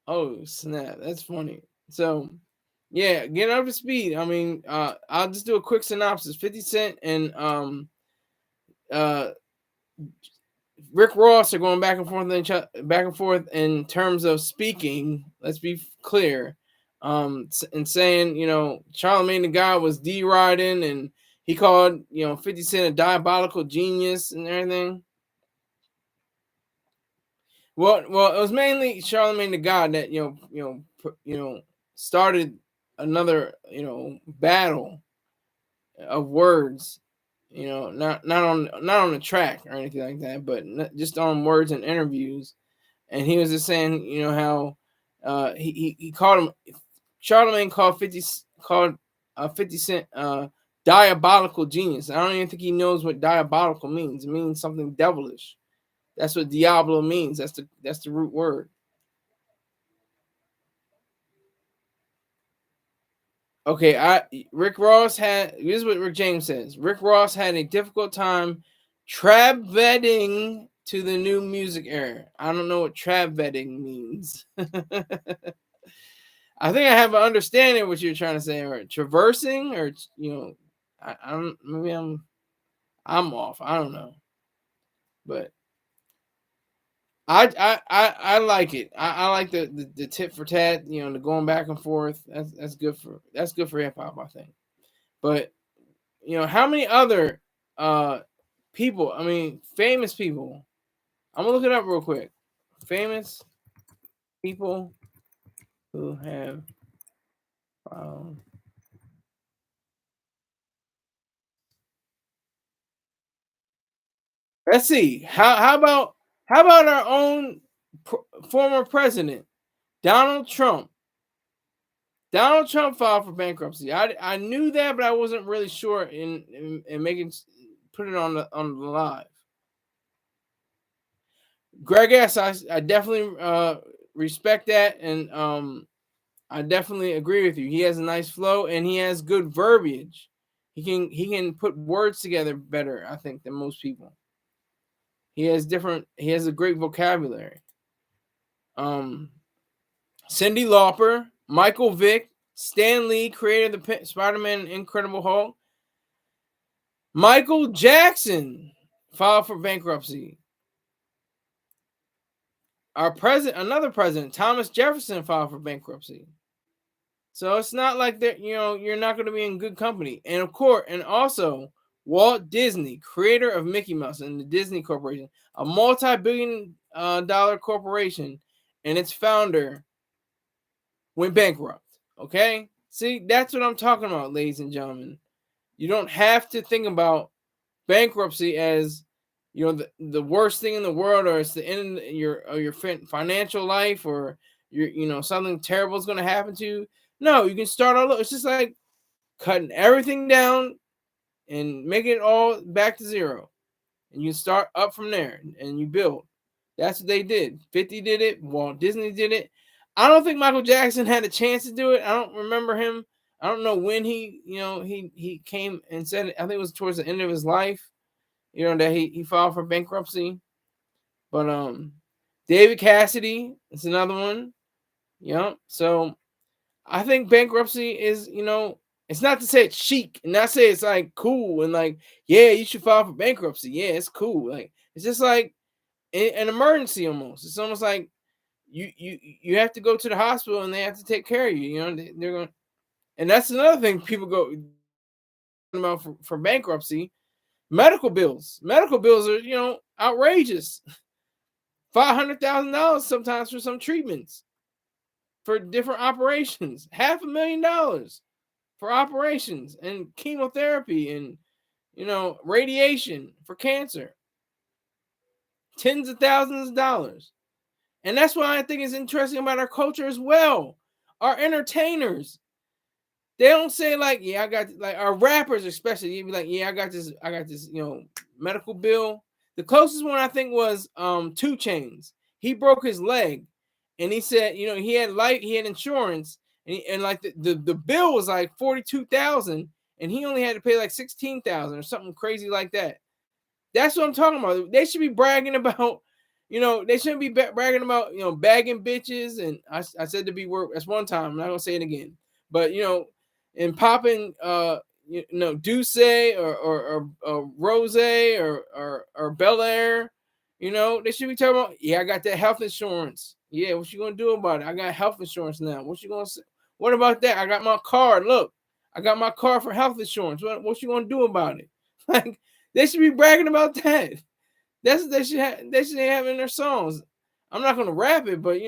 Oh, snap. That's funny. So, yeah, get up to speed. I mean, I'll just do a quick synopsis. 50 Cent and Rick Ross are going back and forth in terms of speaking. Let's be clear. And saying, you know, Charlamagne the God was deriding, and he called, you know, 50 Cent a diabolical genius and everything. Well, it was mainly Charlamagne the God that, you know, started another, you know, battle of words, you know, not on the track or anything like that, but just on words and interviews. And he was just saying, you know, how he called him Charlamagne called 50 Cent diabolical genius. I don't even think he knows what diabolical means. It means something devilish. That's what Diablo means. That's the root word. Okay, Rick Ross had, this is what Rick James says. Rick Ross had a difficult time trap vetting to the new music era. I don't know what trap vetting means. I think I have an understanding of what you're trying to say, or traversing, or I don't, maybe I'm off. I don't know, but I like it. I like the tit for tat, the going back and forth. That's good for hip hop, I think. But how many other people? I mean, famous people. I'm gonna look it up real quick. Famous people who have let's see. How about our own former president, Donald Trump? Donald Trump filed for bankruptcy. I knew that, but I wasn't really sure in making put it on the live. Greg S, I definitely respect that, and I definitely agree with you. He has a nice flow and he has good verbiage. He can put words together better, I think, than most people. He has a great vocabulary. Cyndi Lauper, Michael Vick, Stan Lee, creator of the Spider-Man and Incredible Hulk. Michael Jackson filed for bankruptcy. Another president, Thomas Jefferson, filed for bankruptcy. So it's not like that, you're not going to be in good company. And of course, and also Walt Disney, creator of Mickey Mouse and the Disney Corporation, a multi-billion dollar corporation, and its founder went bankrupt. Okay? See, that's what I'm talking about, ladies and gentlemen. You don't have to think about bankruptcy as the worst thing in the world, or it's the end of your financial life, or something terrible is going to happen to you. No, you can start all over. It's just like cutting everything down and making it all back to zero, and you start up from there and you build. That's what they did. 50 did it. Walt Disney did it. I don't think Michael Jackson had a chance to do it. I don't remember him. I don't know when he came and said it. I think it was towards the end of his life, that he filed for bankruptcy. But David Cassidy is another one. So I think bankruptcy is, it's not to say it's chic and not say it's like cool and like, yeah, you should file for bankruptcy. Yeah, it's cool. Like, it's just like an emergency almost. It's almost like you have to go to the hospital and they have to take care of you. They're going, and that's another thing people go about for bankruptcy. Medical bills. Medical bills are, outrageous. $500,000 sometimes for some treatments, for different operations. $500,000 for operations and chemotherapy and radiation for cancer. Tens of thousands of dollars. And that's why I think it's interesting about our culture as well. Our entertainers, they don't say like, yeah, I got, like our rappers especially, you'd be like, yeah, I got this, medical bill. The closest one I think was 2 Chainz. He broke his leg, and he said, he had insurance, and like the bill was like 42,000, and he only had to pay like 16,000 or something crazy like that. That's what I'm talking about. They should be bragging about, they shouldn't be bragging about, bagging bitches. And I said to be work. That's one time. I'm not gonna say it again. But and popping, Duce or Rozay or Bel Air, they should be talking about, yeah, I got that health insurance. Yeah, what you gonna do about it? I got health insurance now. What you gonna say? What about that? I got my card. Look, I got my card for health insurance. What you gonna do about it? Like, they should be bragging about that. That's what they should have in their songs. I'm not gonna rap it, but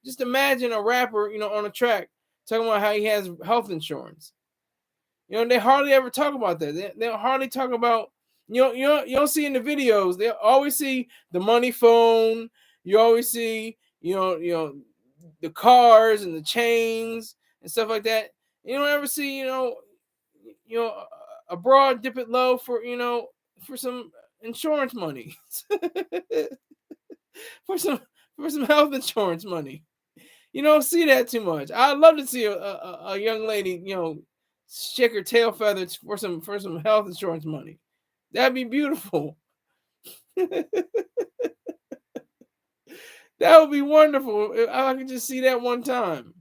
just imagine a rapper, on a track talking about how he has health insurance. They hardly ever talk about that. They don't hardly talk about, you don't see in the videos. They always see the money phone. You always see, the cars and the chains and stuff like that. You don't ever see, a broad dip it low for, for some insurance money, for some health insurance money. You don't see that too much. I'd love to see a young lady, shake her tail feathers for some health insurance money. That'd be beautiful. That would be wonderful. If I could just see that one time.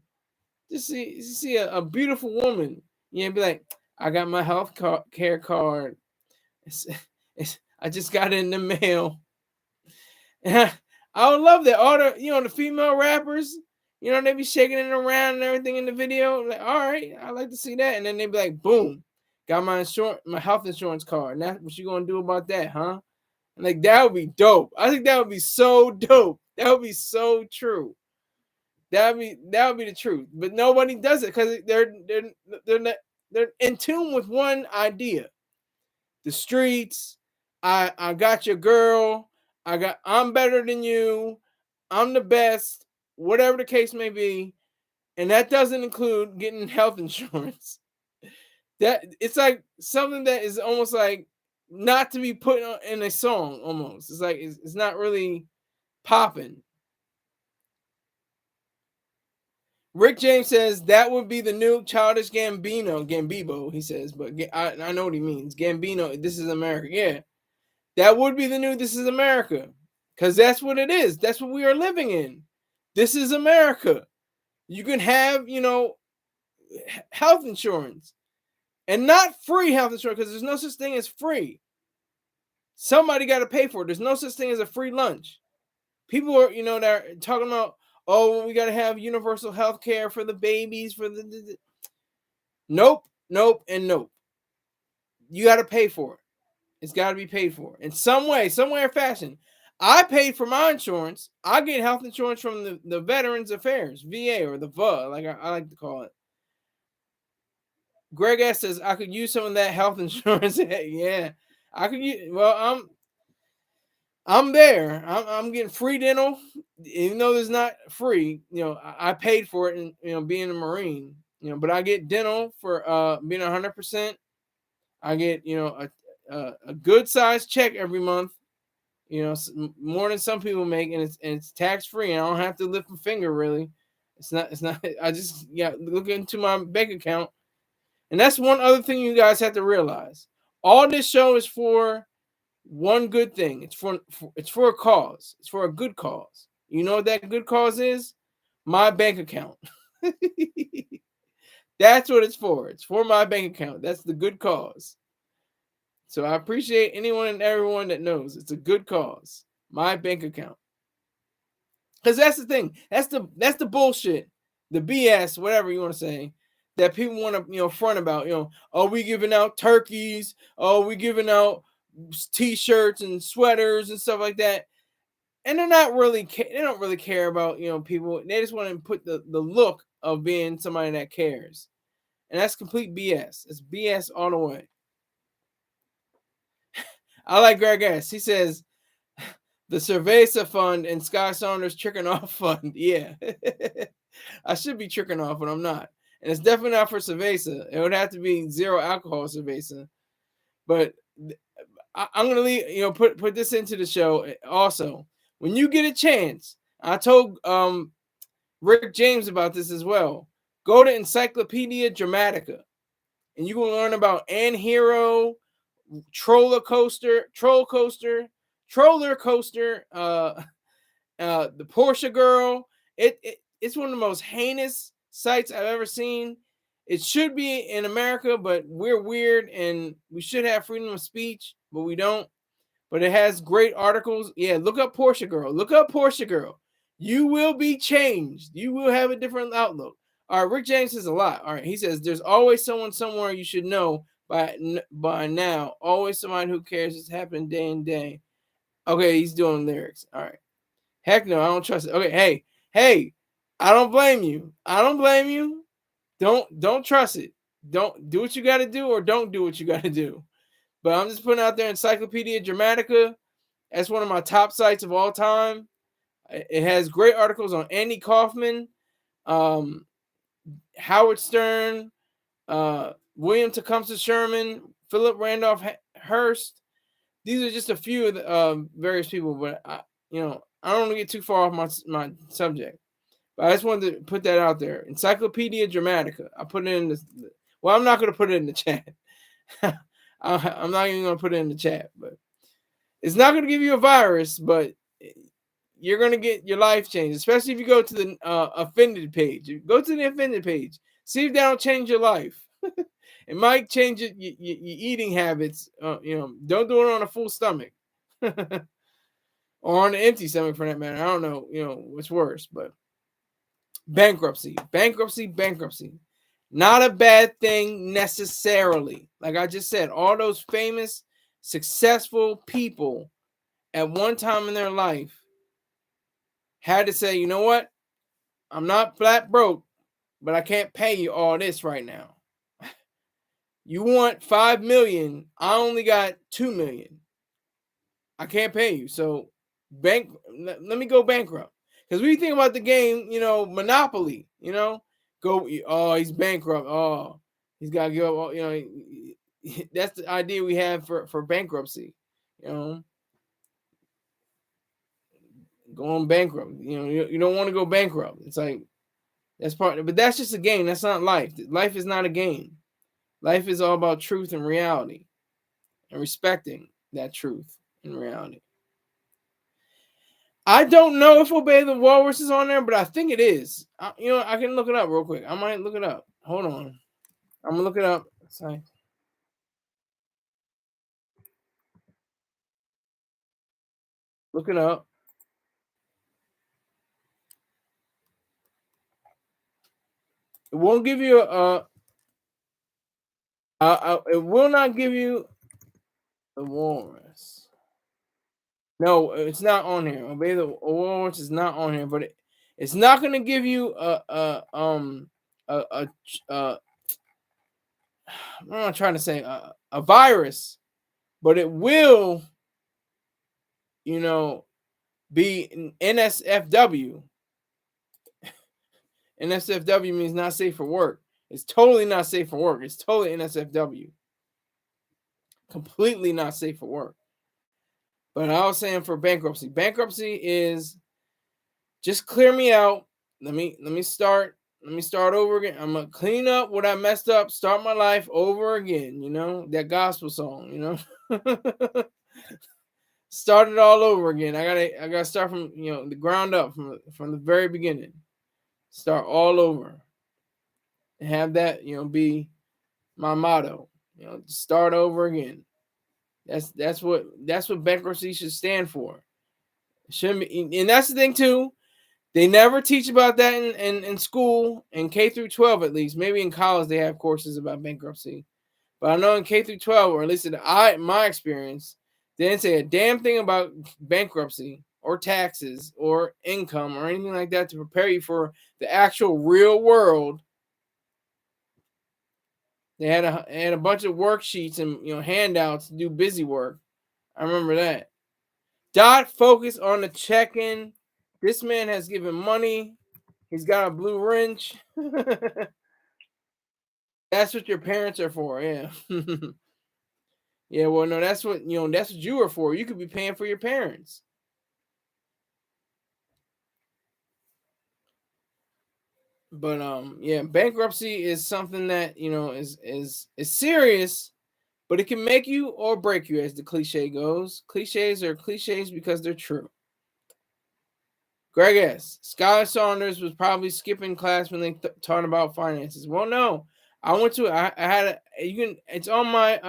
Just see a beautiful woman. Be like, I got my health care card. I just got it in the mail. I would love that. All the female rappers, they be shaking it around and everything in the video. Like, all right, I like to see that. And then they be like, boom, got my health insurance card. And that's what you gonna do about that, huh? And like, that would be dope. I think that would be so dope. That would be so true. That would be the truth. But nobody does it because they're in tune with one idea. The streets. I got your girl. I'm better than you. I'm the best. Whatever the case may be. And that doesn't include getting health insurance. That it's like something that is almost like not to be put in a song almost. It's like it's not really popping. Rick James says that would be the new Childish Gambino, he says, but I know what he means. Gambino, This Is America. Yeah, that would be the new This Is America, because that's what it is. That's what we are living in. This is America. You can have, health insurance, and not free health insurance, because there's no such thing as free. Somebody got to pay for it. There's no such thing as a free lunch. People are, they're talking about, oh, we got to have universal health care for the babies, for the nope, and nope. You got to pay for it. It's got to be paid for in some way, somewhere, fashion. I paid for my insurance. I get health insurance from the Veterans Affairs, VA, or the VA, like I like to call it. Greg S says, I could use some of that health insurance. Yeah, I could use, well, I'm there. I'm getting free dental, even though it's not free. I paid for it, and being a Marine. But I get dental for being 100%. I get a good sized check every month. More than some people make, and it's tax free. I don't have to lift a finger really. It's not. I just look into my bank account, and that's one other thing you guys have to realize. All this show is for one good thing. It's for a cause. It's for a good cause. You know what that good cause is? My bank account. That's what it's for. It's for my bank account. That's the good cause. So I appreciate anyone and everyone that knows it's a good cause. My bank account. Because that's the thing. That's the bullshit. The BS, whatever you want to say, that people want to front about. Oh, we giving out turkeys. Oh, we giving out t-shirts and sweaters and stuff like that, and they don't really care about people. They just want to put the look of being somebody that cares, and that's complete BS. It's BS all the way. I like Greg S. He says the Cerveza Fund and Sky Saunders tricking off fund. Yeah. I should be tricking off, but I'm not, and it's definitely not for Cerveza. It would have to be zero alcohol Cerveza, but I'm gonna leave, put this into the show. Also, when you get a chance, I told Rick James about this as well. Go to Encyclopedia Dramatica, and you will learn about Ann Hero, Troller Coaster, the Porsche Girl. It's one of the most heinous sites I've ever seen. It should be in America, but we're weird, and we should have freedom of speech, but we don't. But it has great articles. Yeah, look up Porsche Girl. You will be changed. You will have a different outlook. All right, Rick James says a lot. All right, he says there's always someone somewhere you should know by now. Always somebody who cares. It's happening day and day. Okay, he's doing lyrics. All right. Heck no, I don't trust it. Okay, hey, I don't blame you. Don't trust it. Don't do what you got to do, or don't do what you got to do. But I'm just putting out there Encyclopedia Dramatica. That's one of my top sites of all time. It has great articles on Andy Kaufman. Howard Stern, William Tecumseh Sherman, Philip Randolph Hearst. These are just a few of the various people, but I don't want to get too far off my subject. But I just wanted to put that out there. Encyclopedia Dramatica. I put it in the. Well, I'm not going to put it in the chat. I'm not even going to put it in the chat, but it's not going to give you a virus, but you're going to get your life changed, especially if you go to the offended page. Go to the offended page. See if that'll change your life. It might change your eating habits. Don't do it on a full stomach. Or on an empty stomach for that matter. I don't know, what's worse, but bankruptcy. Not a bad thing necessarily. Like I just said, all those famous, successful people at one time in their life had to say, you know what? I'm not flat broke, but I can't pay you all this right now. You want $5 million. I only got $2 million. I can't pay you. So let me go bankrupt. Because when you think about the game, Monopoly, he's bankrupt. Oh, he's got to give up. That's the idea we have for bankruptcy. Going bankrupt. You don't want to go bankrupt. It's like, that's but that's just a game. That's not life. Life is not a game. Life is all about truth and reality and respecting that truth and reality. I don't know if Obey the Walrus is on there, but I think it is. I can look it up real quick. I might look it up. Hold on. I'm going to look it up. Sorry. Look it up. It won't give you it will not give you the Walrus. No, it's not on here. Obey the Walrus is not on here, but it's not going to give you I'm not trying to say a virus, but it will, be NSFW. NSFW means not safe for work. It's totally not safe for work. It's totally NSFW. Completely not safe for work. But I was saying for bankruptcy. Bankruptcy is just clear me out. Let me start over again. I'm gonna clean up what I messed up, start my life over again, that gospel song, Start it all over again. I gotta start from the ground up, from the very beginning. Start all over. And have that, be my motto. Start over again. That's what bankruptcy should stand for. It shouldn't be, and that's the thing too. They never teach about that in school, in K through 12 at least. Maybe in college they have courses about bankruptcy, but I know in K through 12, or at least in my experience, they didn't say a damn thing about bankruptcy or taxes or income or anything like that to prepare you for the actual real world. They had a bunch of worksheets and handouts to do busy work. I remember that. Dot focus on the check-in. This man has given money. He's got a blue wrench. That's what your parents are for, yeah. Yeah, well, no, that's what you are for. You could be paying for your parents. But yeah, bankruptcy is something that is serious, but it can make you or break you, as the cliche goes. Cliches are cliches because they're true. Greg S. Skyler Saunders was probably skipping class when they taught about finances. Well, no, I went to. I had It's on my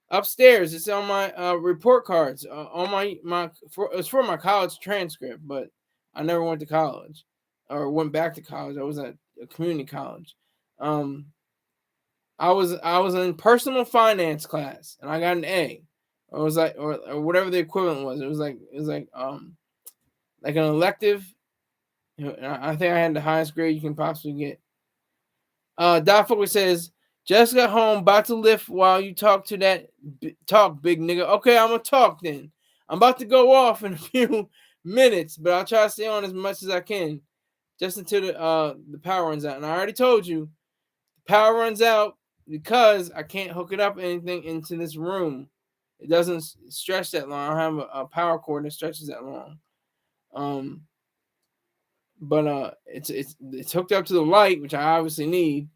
upstairs. It's on my report cards. On it's for my college transcript, but I never went to college or went back to college. I was at a community college. I was in personal finance class and I got an A. It was like or whatever the equivalent was. It was like like an elective. I think I had the highest grade you can possibly get. Doc Focus says, just got home, about to lift while you talk to that talk, big nigga. Okay, I'm gonna talk then. I'm about to go off in a few minutes, but I'll try to stay on as much as I can. just until the power runs out. And I already told you, the power runs out because I can't hook it up anything into this room. It doesn't stretch that long. I don't have a power cord that stretches that long. But it's hooked up to the light, which I obviously need,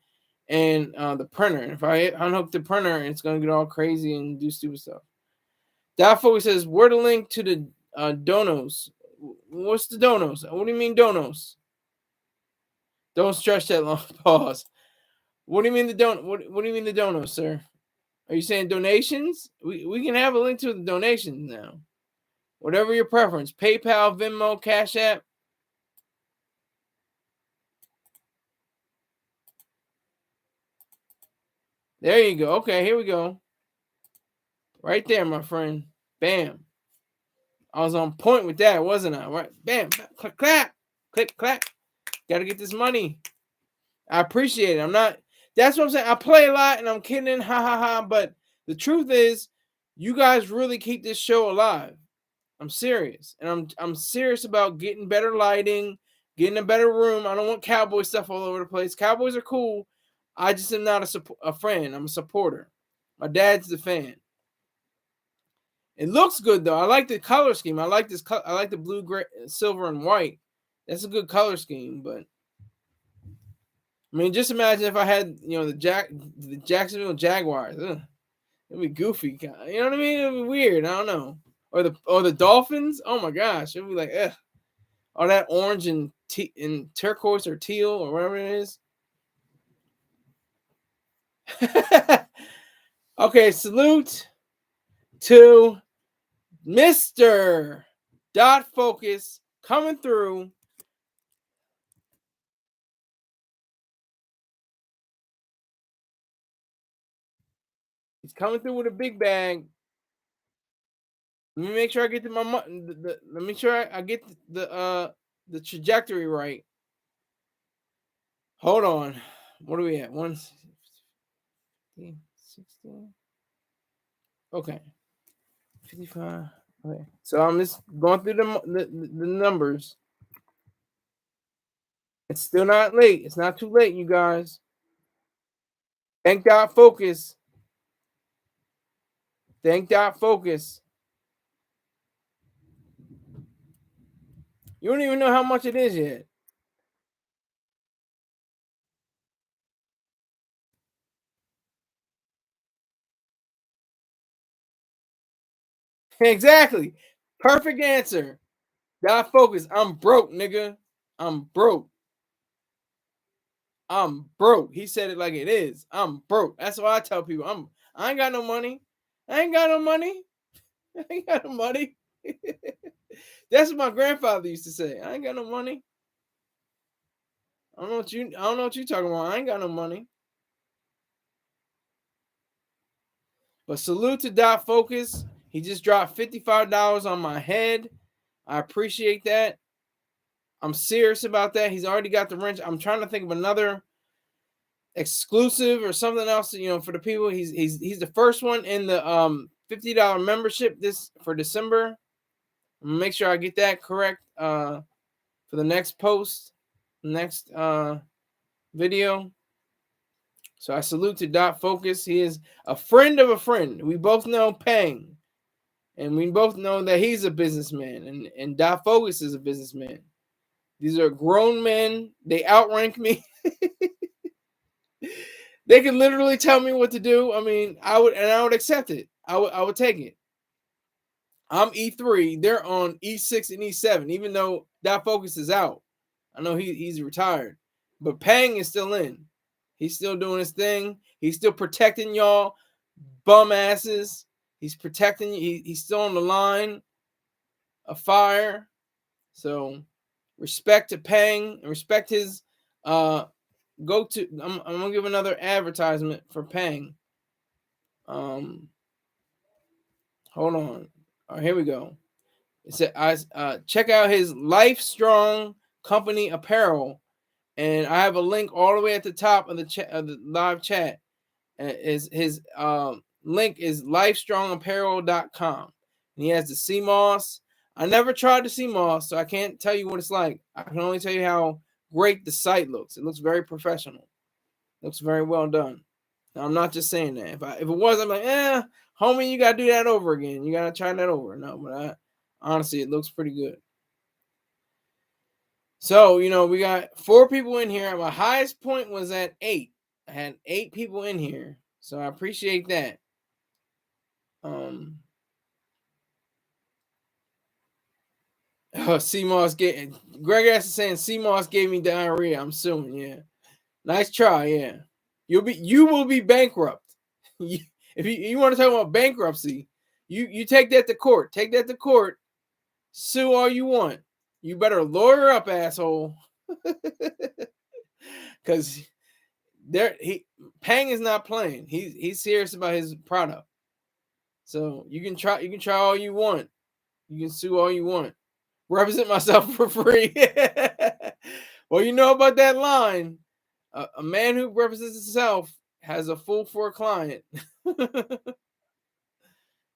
and the printer. And if I unhook the printer, it's gonna get all crazy and do stupid stuff. Diabolical says, "Where the link to the donos? What's the donos? What do you mean donos? Don't stretch that long. Pause. What do you mean the don? What do you mean the donos, sir? Are you saying donations? We can have a link to the donations now. Whatever your preference. PayPal, Venmo, Cash App. There you go. Okay, here we go. Right there, my friend. Bam. I was on point with that, wasn't I? Right. Bam. Click, clap. Click, clap. Gotta get this money. I appreciate it. I'm not. That's what I'm saying. I play a lot and I'm kidding. Ha ha ha. But the truth is, you guys really keep this show alive. I'm serious. And I'm serious about getting better lighting, getting a better room. I don't want cowboy stuff all over the place. Cowboys are cool. I just am not a friend. I'm a supporter. My dad's the fan. It looks good though. I like the color scheme. I like this. I like the blue, gray, silver, and white. That's a good color scheme. But I mean, just imagine if I had, the Jacksonville Jaguars. Ugh, it'd be goofy. You know what I mean? It'd be weird. I don't know. Or the Dolphins. Oh my gosh, it'd be like, ugh. All that orange and turquoise or teal or whatever it is. Okay, salute to Mr. Dot Focus coming through. He's coming through with a big bag. Let me make sure I get to my let me sure I get the trajectory right. Hold on. What are we at? 116. Okay. 55. Okay. So I'm just going through the numbers. It's still not late. It's not too late, you guys. Thank God Focus. Thank God Focus. You don't even know how much it is yet. Exactly. Perfect answer. God Focus. I'm broke, nigga. I'm broke. I'm broke. He said it like it is. I'm broke. That's why I tell people I ain't got no money. I ain't got no money. I ain't got no money. That's what my grandfather used to say. I ain't got no money. I don't know what you talking about. I ain't got no money. But salute to Dot Focus. He just dropped $55 on my head. I appreciate that. I'm serious about that. He's already got the wrench. I'm trying to think of another exclusive or something else, for the people. He's the first one in the $50 membership for December. I'm gonna make sure I get that correct for the next post, next video. So I salute to Dot Focus. He is a friend of a friend. We both know Pang, and we both know that he's a businessman, and Dot Focus is a businessman. These are grown men. They outrank me. They can literally tell me what to do. I mean, I would accept it. I would take it. I'm E3. They're on E6 and E7, even though Dot Focus is out. I know he's retired, but Pang is still in. He's still doing his thing. He's still protecting y'all bum asses. He's protecting you. He's still on the line of fire. So respect to Pang and respect his I'm gonna give another advertisement for Pang. Hold on. All right, here we go. It said, check out his Life Company apparel, and I have a link all the way at the top of the live chat. His link is lifestrongapparel.com. And he has the CMOS. I never tried the CMOS, so I can't tell you what it's like. I can only tell you how great the site looks. It looks very professional. Looks very well done. Now, I'm not just saying that. If it was, I'm like, homie, you gotta do that over again. You gotta try that over. No, but honestly, it looks pretty good. So, we got 4 people in here. My highest point was at 8. I had 8 people in here. So I appreciate that. CMOS Greg S is saying CMOS gave me diarrhea. I'm suing. Yeah. Nice try. Yeah. You will be bankrupt. If you want to talk about bankruptcy, you take that to court. Take that to court. Sue all you want. You better lawyer up, asshole. Because Pang is not playing. He's serious about his product. So you can try all you want. You can sue all you want. Represent myself for free. Well, you know about that line. A man who represents himself has a fool for a client.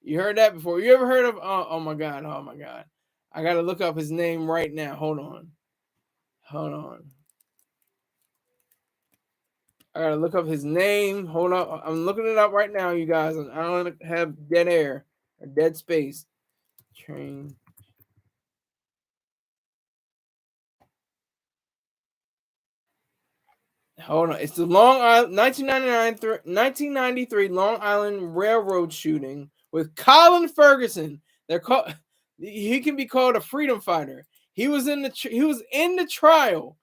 You heard that before. You ever heard of oh my god. I gotta look up his name right now. Hold on. I gotta look up his name. Hold on. I'm looking it up right now, you guys. I don't want to have dead air or dead space. Train. Hold on. It's the Long Island 1993 Long Island Railroad shooting with Colin Ferguson. He can be called a freedom fighter. He was in the trial.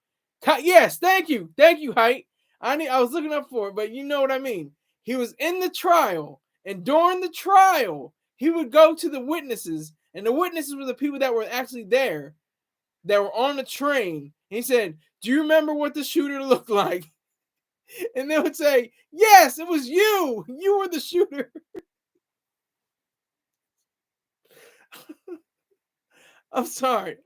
Yes, thank you, Height. I was looking up for it, but you know what I mean. He was in the trial, and during the trial, he would go to the witnesses, and the witnesses were the people that were actually there, that were on the train. He said, "Do you remember what the shooter looked like?" And they would say, "Yes, it was you. You were the shooter." I'm sorry.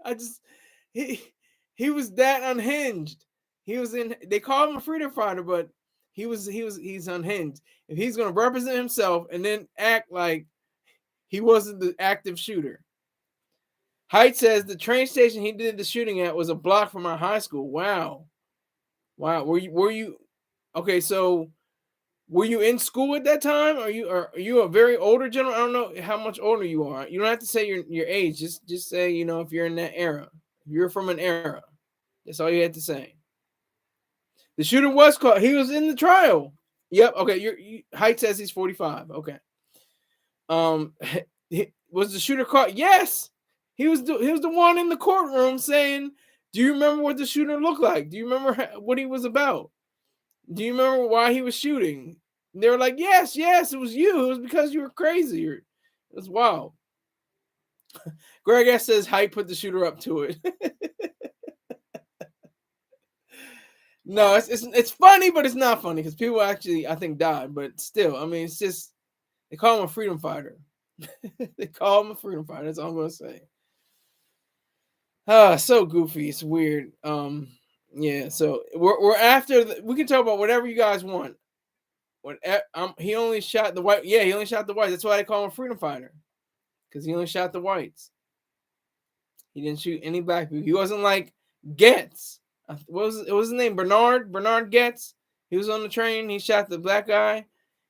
He was that unhinged. They call him a freedom fighter, but he's unhinged. If he's gonna represent himself and then act like he wasn't the active shooter. Height says the train station he did the shooting at was a block from our high school. Wow. Were you okay? So were you in school at that time? Are you a very older gentleman? I don't know how much older you are. You don't have to say your age. Just say if you're in that era. If you're from an era. That's all you had to say. The shooter was caught. He was in the trial. Yep. Okay. Height says he's 45. Okay. Was the shooter caught? Yes. He was the one in the courtroom saying, "Do you remember what the shooter looked like? Do you remember what he was about? Do you remember why he was shooting?" And they were like, "Yes, it was you. It was because you were crazy." It was wild. Greg S says Height put the shooter up to it. No, it's funny, but it's not funny because people actually, I think, died. But still, I mean, it's just they call him a freedom fighter. They call him a freedom fighter. That's all I'm gonna say. So goofy. It's weird. Yeah. So we're after. We can talk about whatever you guys want. He only shot the white. Yeah, he only shot the whites. That's why they call him a freedom fighter, because he only shot the whites. He didn't shoot any black people. He wasn't like Getz. What was his name? Bernard Getz. He was on the train. He shot the black guy.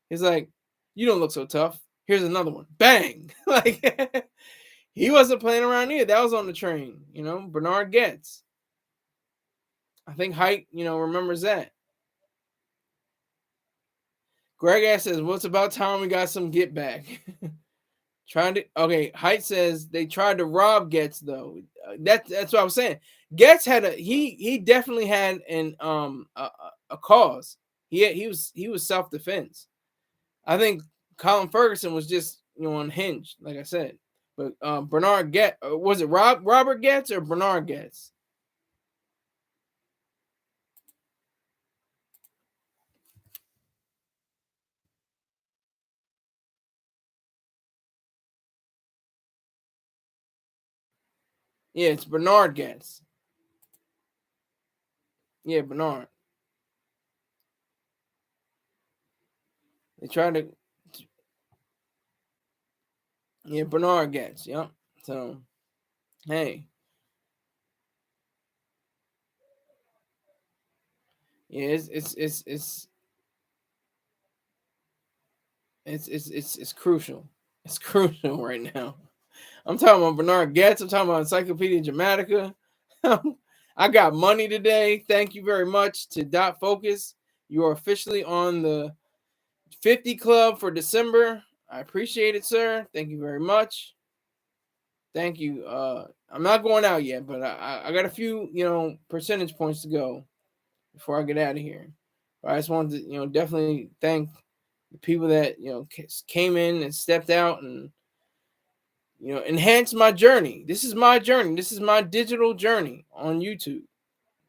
He's like, "You don't look so tough. Here's another one." Bang! Like he wasn't playing around either. That was on the train. Bernard Getz. I think Height, remembers that. Greg ass says, "Well, it's about time we got some get back." Height says they tried to rob Getz though. That's what I was saying. Getz had he definitely had a cause. He was self-defense. I think Colin Ferguson was just unhinged, like I said. But Bernard Getz, was it Robert Getz or Bernard Getz? Yeah, it's Bernard Getz. Yeah, Bernard. They tried to. Yeah, Bernard Getz. Yep. So, hey. Yeah, it's crucial. It's crucial right now. I'm talking about Bernard Getz. I'm talking about Encyclopedia Dramatica. I got money today. Thank you very much to Dot Focus. You are officially on the 50 club for December. I appreciate it, sir. Thank you very much. Thank you. I'm not going out yet, but I got a few, percentage points to go before I get out of here. But I just wanted to, definitely thank the people that, came in and stepped out and, enhance my journey. This is my journey. This is my digital journey on YouTube.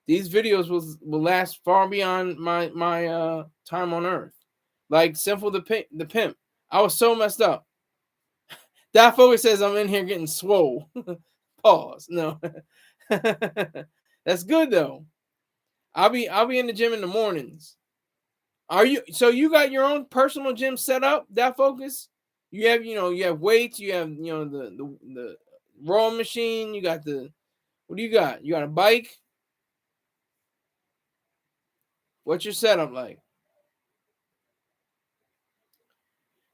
These videos will last far beyond my time on Earth. Like Simple the Pimp. I was so messed up. That focus says I'm in here getting swole. Pause. No. That's good though. I'll be in the gym in the mornings. You got your own personal gym set up, That Focus? You have weights, you have the rowing machine, you got what do you got? You got a bike? What's your setup like?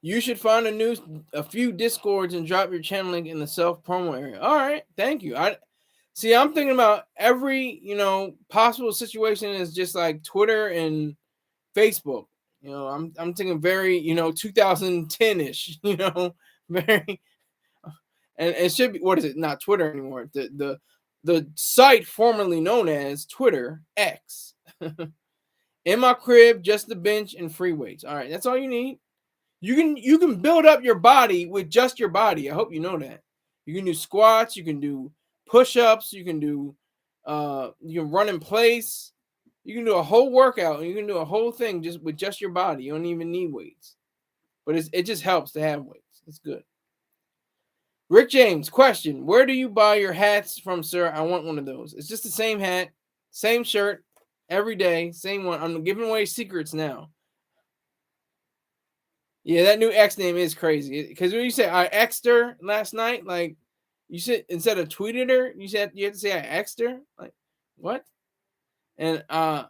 You should find a few Discords and drop your channel link in the self promo area. All right, thank you. I'm thinking about every possible situation is just like Twitter and Facebook. I'm thinking very 2010ish. Very, and it should be, what is it? Not Twitter anymore. The site formerly known as Twitter X. In my crib, just the bench and free weights. All right, that's all you need. You can build up your body with just your body. I hope you know that. You can do squats, you can do push-ups, you can run in place. You can do a whole workout, and you can do a whole thing just with just your body. You don't even need weights. But it just helps to have weights. It's good. Rick James, question. Where do you buy your hats from, sir? I want one of those. It's just the same hat, same shirt, every day, same one. I'm giving away secrets now. Yeah, that new X name is crazy. Because when you say I X'd her last night, like you said, instead of tweeted her, you had to say I X'd her. Like what? And I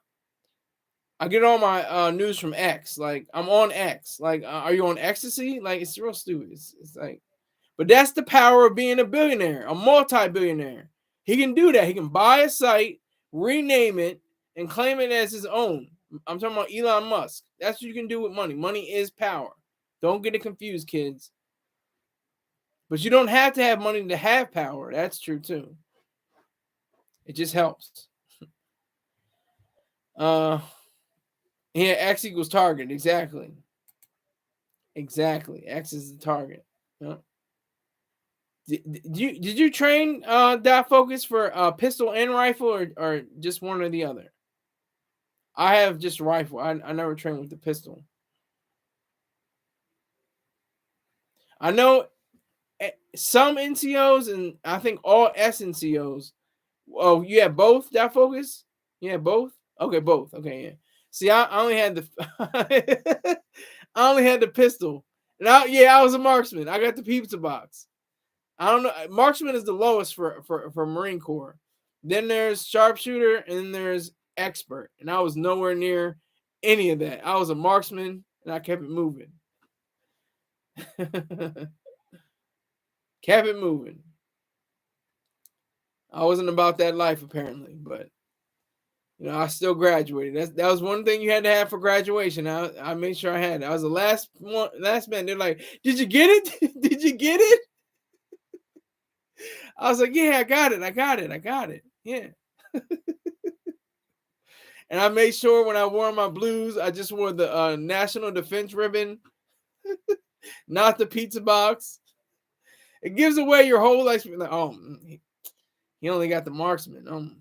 get all my news from X. Like I'm on X. Like are you on ecstasy? Like it's real stupid. It's like, but that's the power of being a billionaire, a multi-billionaire. He can do that. He can buy a site, rename it, and claim it as his own. I'm talking about Elon Musk. That's what you can do with money. Money is power. Don't get it confused, kids. But you don't have to have money to have power. That's true too. It just helps. Yeah, X equals target. Exactly. X is the target. Yeah. Did you train that focus for pistol and rifle or just one or the other? I have just rifle. I never trained with the pistol. I know some NCOs and I think all SNCOs. Oh, you have both that focus? Yeah, both? Okay, both. Okay, yeah. See, I only had the I only had the pistol. And I was a marksman. I got the pizza box. I don't know. Marksman is the lowest for Marine Corps. Then there's sharpshooter and then there's expert. And I was nowhere near any of that. I was a marksman and I kept it moving. Kept it moving. I wasn't about that life apparently, but I still graduated. That was one thing you had to have for graduation. I made sure I had it. I was the last man. They're like, "Did you get it? Did you get it?" I was like, "Yeah, I got it. Yeah." And I made sure when I wore my blues, I just wore the National Defense ribbon, not the pizza box. It gives away your whole life. Like, oh, he only got the marksman.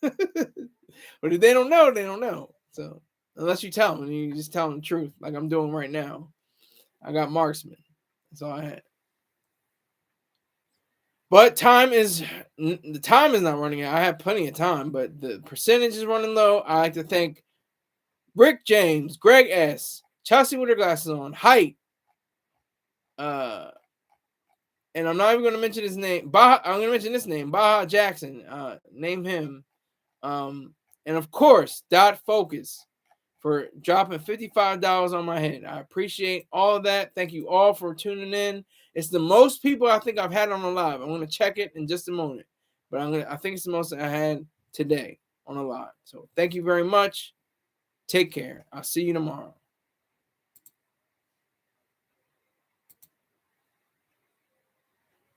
But if they don't know, they don't know. So unless you tell them, you just tell them the truth, like I'm doing right now. I got marksman. That's all I had. But the time is not running out. I have plenty of time, but the percentage is running low. I like to thank Rick James, Greg S, Chelsea with her glasses on, Height, and I'm not even going to mention his name. I'm going to mention this name, Baja Jackson. Name him. And of course, Dot Focus for dropping $55 on my head. I appreciate all of that. Thank you all for tuning in. It's the most people I think I've had on the live. I'm gonna check it in just a moment, but I think it's the most I had today on a live. So thank you very much. Take care. I'll see you tomorrow.